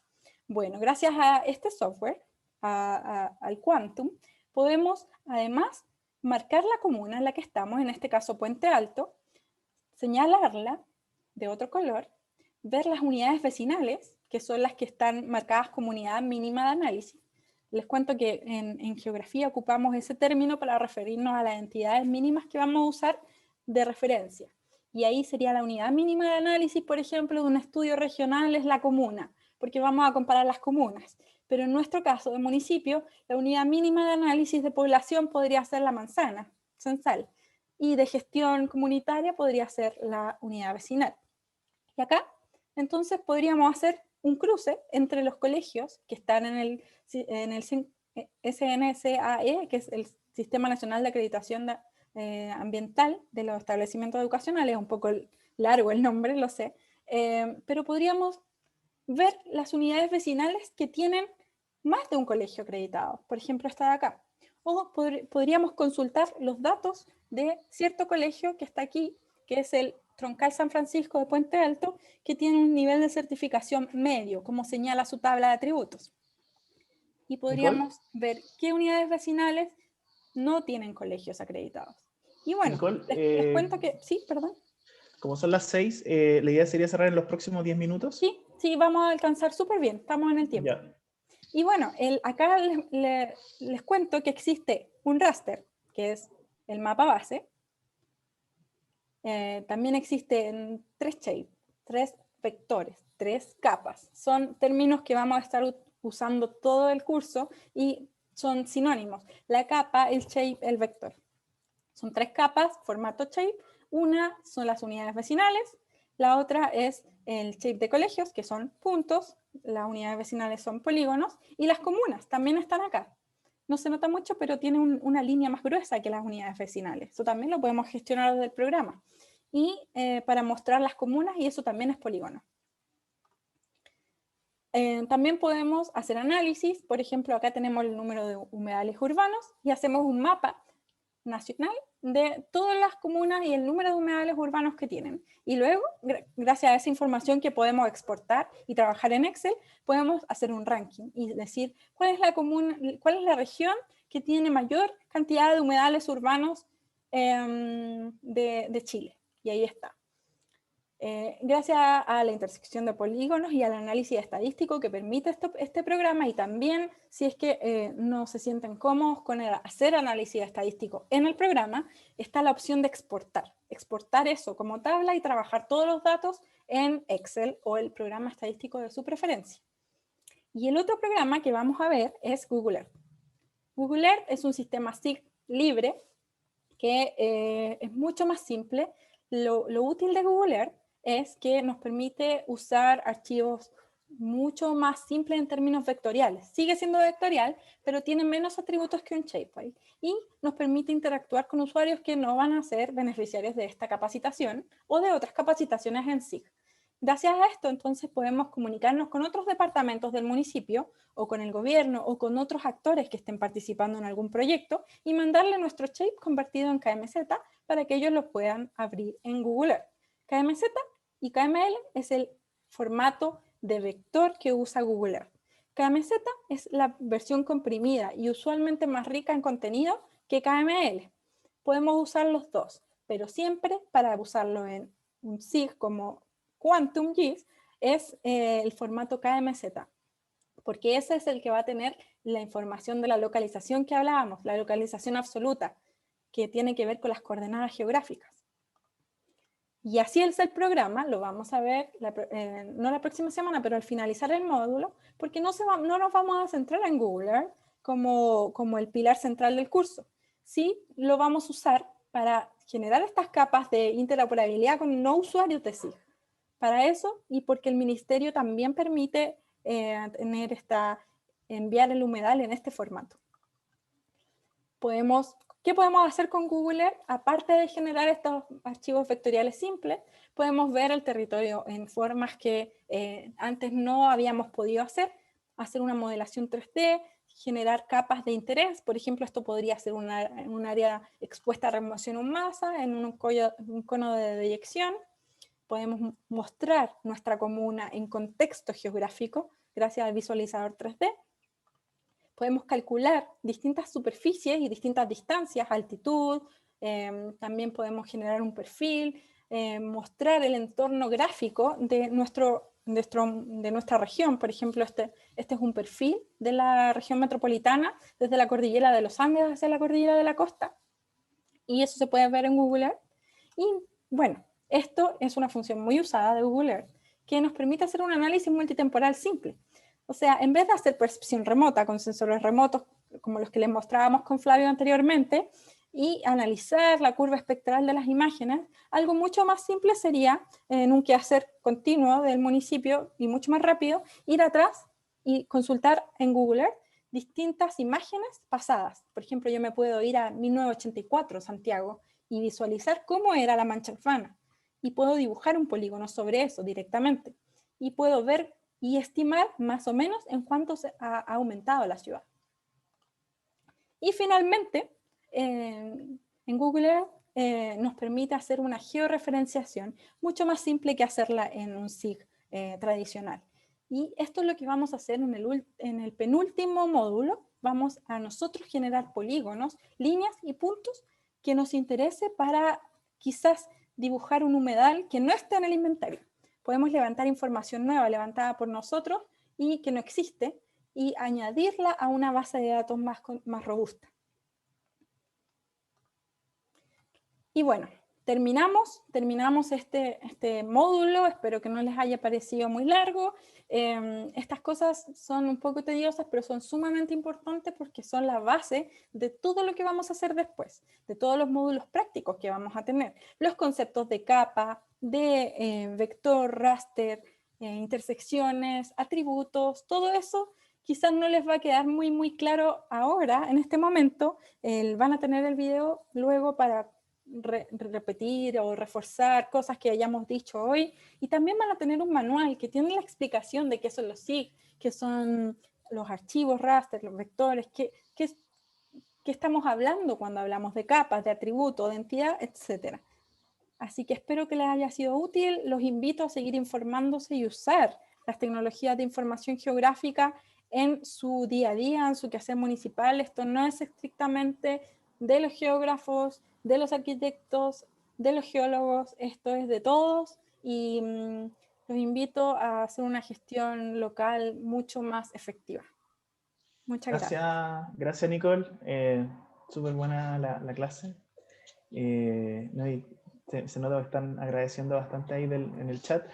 Bueno, gracias a este software, al Quantum, podemos además marcar la comuna en la que estamos, en este caso Puente Alto, señalarla de otro color, ver las unidades vecinales, que son las que están marcadas como unidad mínima de análisis. Les cuento que en geografía ocupamos ese término para referirnos a las entidades mínimas que vamos a usar de referencia. Y ahí sería la unidad mínima de análisis, por ejemplo, de un estudio regional es la comuna, porque vamos a comparar las comunas. Pero en nuestro caso de municipio, la unidad mínima de análisis de población podría ser la manzana, censal, y de gestión comunitaria podría ser la unidad vecinal. Y acá, entonces, podríamos hacer un cruce entre los colegios que están en el SNSAE, que es el Sistema Nacional de Acreditación Ambiental de los Establecimientos Educacionales. Es un poco largo el nombre, lo sé, pero podríamos ver las unidades vecinales que tienen más de un colegio acreditado. Por ejemplo, esta de acá. O podríamos consultar los datos de cierto colegio que está aquí, que es el Troncal San Francisco de Puente Alto, que tiene un nivel de certificación medio, como señala su tabla de atributos. Y podríamos ver qué unidades vecinales no tienen colegios acreditados. Y bueno, Nicole, les cuento que... Sí, perdón. Como son las 6, la idea sería cerrar en los próximos 10 minutos. Sí, sí, vamos a alcanzar súper bien, estamos en el tiempo. Ya. Y bueno, acá les cuento que existe un raster, que es el mapa base. También existen 3 shapes, 3 vectores, 3 capas. Son términos que vamos a estar usando todo el curso y son sinónimos. La capa, el shape, el vector. Son 3 capas, formato shape. Una son las unidades vecinales, la otra es el shape de colegios, que son puntos, las unidades vecinales son polígonos, y las comunas también están acá. No se nota mucho, pero tiene una línea más gruesa que las unidades vecinales. Eso también lo podemos gestionar desde el programa. Y para mostrar las comunas, y eso también es polígono. También podemos hacer análisis. Por ejemplo, acá tenemos el número de humedales urbanos y hacemos un mapa nacional de todas las comunas y el número de humedales urbanos que tienen. Y luego, gracias a esa información que podemos exportar y trabajar en Excel, podemos hacer un ranking y decir cuál es la región que tiene mayor cantidad de humedales urbanos de Chile. Y ahí está. Gracias a la intersección de polígonos y al análisis estadístico que permite este programa, y también si es que no se sienten cómodos con hacer análisis estadístico en el programa, está la opción de exportar. Exportar eso como tabla y trabajar todos los datos en Excel o el programa estadístico de su preferencia. Y el otro programa que vamos a ver es Google Earth. Google Earth es un sistema SIG libre que es mucho más simple. Lo útil de Google Earth es que nos permite usar archivos mucho más simples en términos vectoriales. Sigue siendo vectorial, pero tiene menos atributos que un shapefile. Y nos permite interactuar con usuarios que no van a ser beneficiarios de esta capacitación o de otras capacitaciones en SIG. Gracias a esto, entonces, podemos comunicarnos con otros departamentos del municipio o con el gobierno o con otros actores que estén participando en algún proyecto y mandarle nuestro shape convertido en KMZ para que ellos lo puedan abrir en Google Earth. KMZ y KML es el formato de vector que usa Google Earth. KMZ es la versión comprimida y usualmente más rica en contenido que KML. Podemos usar los dos, pero siempre para usarlo en un SIG como Quantum GIS es el formato KMZ, porque ese es el que va a tener la información de la localización que hablábamos, la localización absoluta, que tiene que ver con las coordenadas geográficas. Y así es el programa, lo vamos a ver, no la próxima semana, pero al finalizar el módulo, porque no nos vamos a centrar en Google Earth como el pilar central del curso. Sí, lo vamos a usar para generar estas capas de interoperabilidad con no usuarios de SIG. Para eso, y porque el ministerio también permite enviar el humedal en este formato. ¿Qué podemos hacer con Google Earth? Aparte de generar estos archivos vectoriales simples, podemos ver el territorio en formas que antes no habíamos podido hacer una modelación 3D, generar capas de interés. Por ejemplo, esto podría ser un área expuesta a remoción en masa, en un cono de deyección. Podemos mostrar nuestra comuna en contexto geográfico gracias al visualizador 3D. Podemos calcular distintas superficies y distintas distancias, altitud, también podemos generar un perfil, mostrar el entorno gráfico de nuestra región. Por ejemplo, este es un perfil de la región metropolitana desde la cordillera de los Andes hacia la cordillera de la costa, y eso se puede ver en Google Earth. Y bueno, esto es una función muy usada de Google Earth que nos permite hacer un análisis multitemporal simple. O sea, en vez de hacer percepción remota con sensores remotos como los que les mostrábamos con Flavio anteriormente, y analizar la curva espectral de las imágenes. Algo mucho más simple sería, en un quehacer continuo del municipio y mucho más rápido, ir atrás y consultar en Google Earth distintas imágenes pasadas. Por ejemplo, yo me puedo ir a 1984, Santiago, y visualizar cómo era la mancha urbana. Y puedo dibujar un polígono sobre eso directamente. Y puedo ver y estimar más o menos en cuánto ha aumentado la ciudad. Y finalmente, en Google Earth nos permite hacer una georreferenciación mucho más simple que hacerla en un SIG tradicional. Y esto es lo que vamos a hacer en el penúltimo módulo. Vamos a nosotros generar polígonos, líneas y puntos que nos interese para quizás dibujar un humedal que no esté en el inventario. Podemos levantar información nueva levantada por nosotros y que no existe, y añadirla a una base de datos más robusta. Y bueno, terminamos este módulo. Espero que no les haya parecido muy largo. Estas cosas son un poco tediosas, pero son sumamente importantes porque son la base de todo lo que vamos a hacer después, de todos los módulos prácticos que vamos a tener. Los conceptos de capa, de vector, raster, intersecciones, atributos, todo eso quizás no les va a quedar muy claro ahora, en este momento. Van a tener el video luego para repetir o reforzar cosas que hayamos dicho hoy, y también van a tener un manual que tiene la explicación de qué son los SIG, qué son los archivos raster, los vectores, qué estamos hablando cuando hablamos de capas, de atributos, de entidad, etc. Así que espero que les haya sido útil. Los invito a seguir informándose y usar las tecnologías de información geográfica en su día a día, en su quehacer municipal. Esto no es estrictamente de los geógrafos, de los arquitectos, de los geólogos, esto es de todos, y los invito a hacer una gestión local mucho más efectiva. Muchas gracias. Gracias Nicole, súper buena la clase. No, se nota que están agradeciendo bastante ahí en el chat.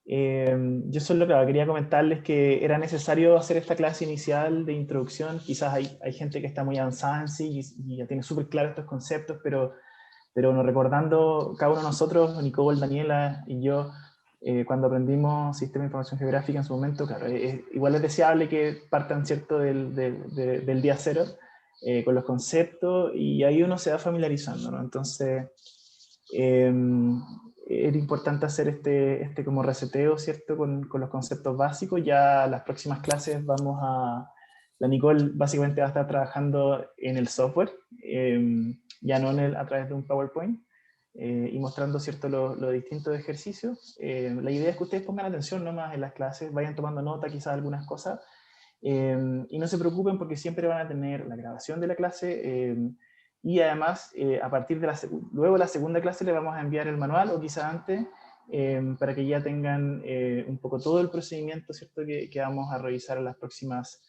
Yo solo quería comentarles que era necesario hacer esta clase inicial de introducción. Quizás hay gente que está muy avanzada en sí y ya tiene súper claros estos conceptos, pero nos recordando cada uno de nosotros, Nicole, Daniela y yo, cuando aprendimos Sistema de Información Geográfica en su momento, claro, igual es deseable que partan, ¿cierto?, del día cero, con los conceptos, y ahí uno se va familiarizando, ¿no? Entonces, era importante hacer este como reseteo, ¿cierto?, con los conceptos básicos. Ya las próximas clases la Nicole básicamente va a estar trabajando en el software, ya no a través de un PowerPoint, y mostrando, ¿cierto?, los distintos ejercicios. La idea es que ustedes pongan atención nomás en las clases, vayan tomando nota quizás algunas cosas, y no se preocupen porque siempre van a tener la grabación de la clase, y además a partir de luego de la segunda clase le vamos a enviar el manual, o quizá antes, para que ya tengan un poco todo el procedimiento, ¿cierto?, que vamos a revisar en las próximas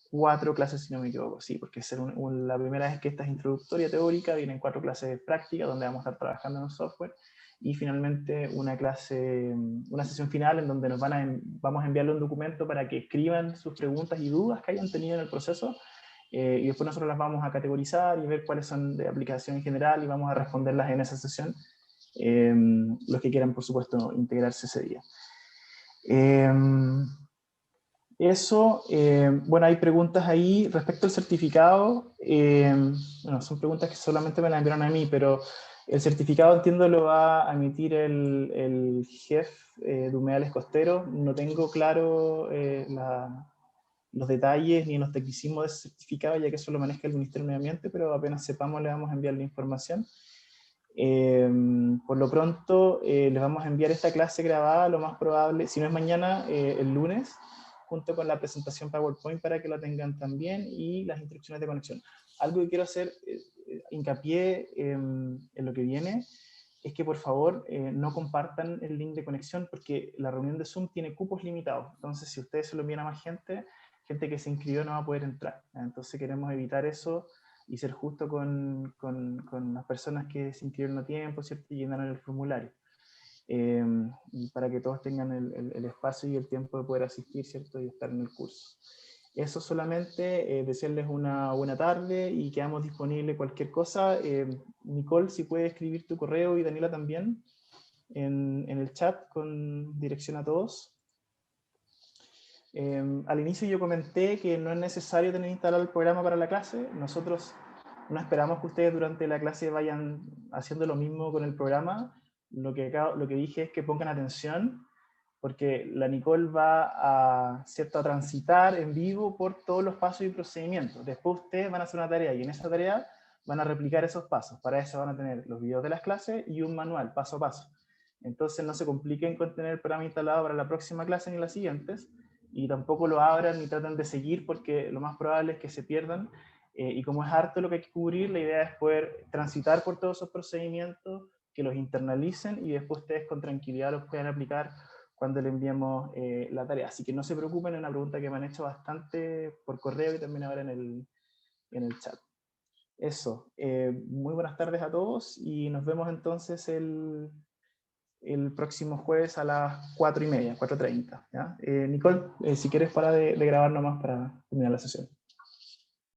4 clases, si no me equivoco. Sí, porque la primera vez que esta es introductoria teórica, vienen 4 clases prácticas donde vamos a estar trabajando en el software, y finalmente una sesión final en donde vamos a enviarle un documento para que escriban sus preguntas y dudas que hayan tenido en el proceso, y después nosotros las vamos a categorizar y ver cuáles son de aplicación en general, y vamos a responderlas en esa sesión, los que quieran, por supuesto, integrarse ese día. Eso, bueno, hay preguntas ahí respecto al certificado. Bueno, son preguntas que solamente me las enviaron a mí, pero el certificado, entiendo, lo va a emitir el jefe de humedales costeros. No tengo claro los detalles ni los tecnicismos de ese certificado, ya que eso lo maneja el Ministerio de Medio Ambiente, pero apenas sepamos le vamos a enviar la información. Por lo pronto, les vamos a enviar esta clase grabada, lo más probable, si no es mañana, el lunes, junto con la presentación PowerPoint para que la tengan también, y las instrucciones de conexión. Algo que quiero hacer hincapié en lo que viene es que por favor no compartan el link de conexión, porque la reunión de Zoom tiene cupos limitados. Entonces, si ustedes se lo envían a más gente que se inscribió no va a poder entrar. Entonces queremos evitar eso y ser justo con las personas que se inscribieron a tiempo, ¿cierto?, y llenaron el formulario. Para que todos tengan el espacio y el tiempo de poder asistir, ¿cierto?, y estar en el curso. Eso solamente, desearles una buena tarde y quedamos disponibles cualquier cosa. Nicole, si puedes escribir tu correo y Daniela también en el chat con dirección a todos. Al inicio yo comenté que no es necesario tener instalado el programa para la clase. Nosotros no esperamos que ustedes durante la clase vayan haciendo lo mismo con el programa. Lo que dije es que pongan atención, porque la Nicole va a transitar en vivo por todos los pasos y procedimientos. Después ustedes van a hacer una tarea y en esa tarea van a replicar esos pasos. Para eso van a tener los videos de las clases y un manual paso a paso. Entonces no se compliquen con tener el programa instalado para la próxima clase ni las siguientes, y tampoco lo abran ni traten de seguir, porque lo más probable es que se pierdan. Y como es harto lo que hay que cubrir, la idea es poder transitar por todos esos procedimientos, que los internalicen y después ustedes con tranquilidad los puedan aplicar cuando le enviemos la tarea. Así que no se preocupen, es una pregunta que me han hecho bastante por correo y también ahora en el chat. Eso, muy buenas tardes a todos y nos vemos entonces el próximo jueves a las 4:30, 4:30. ¿Ya? Nicole, si quieres para de grabar nomás para terminar la sesión.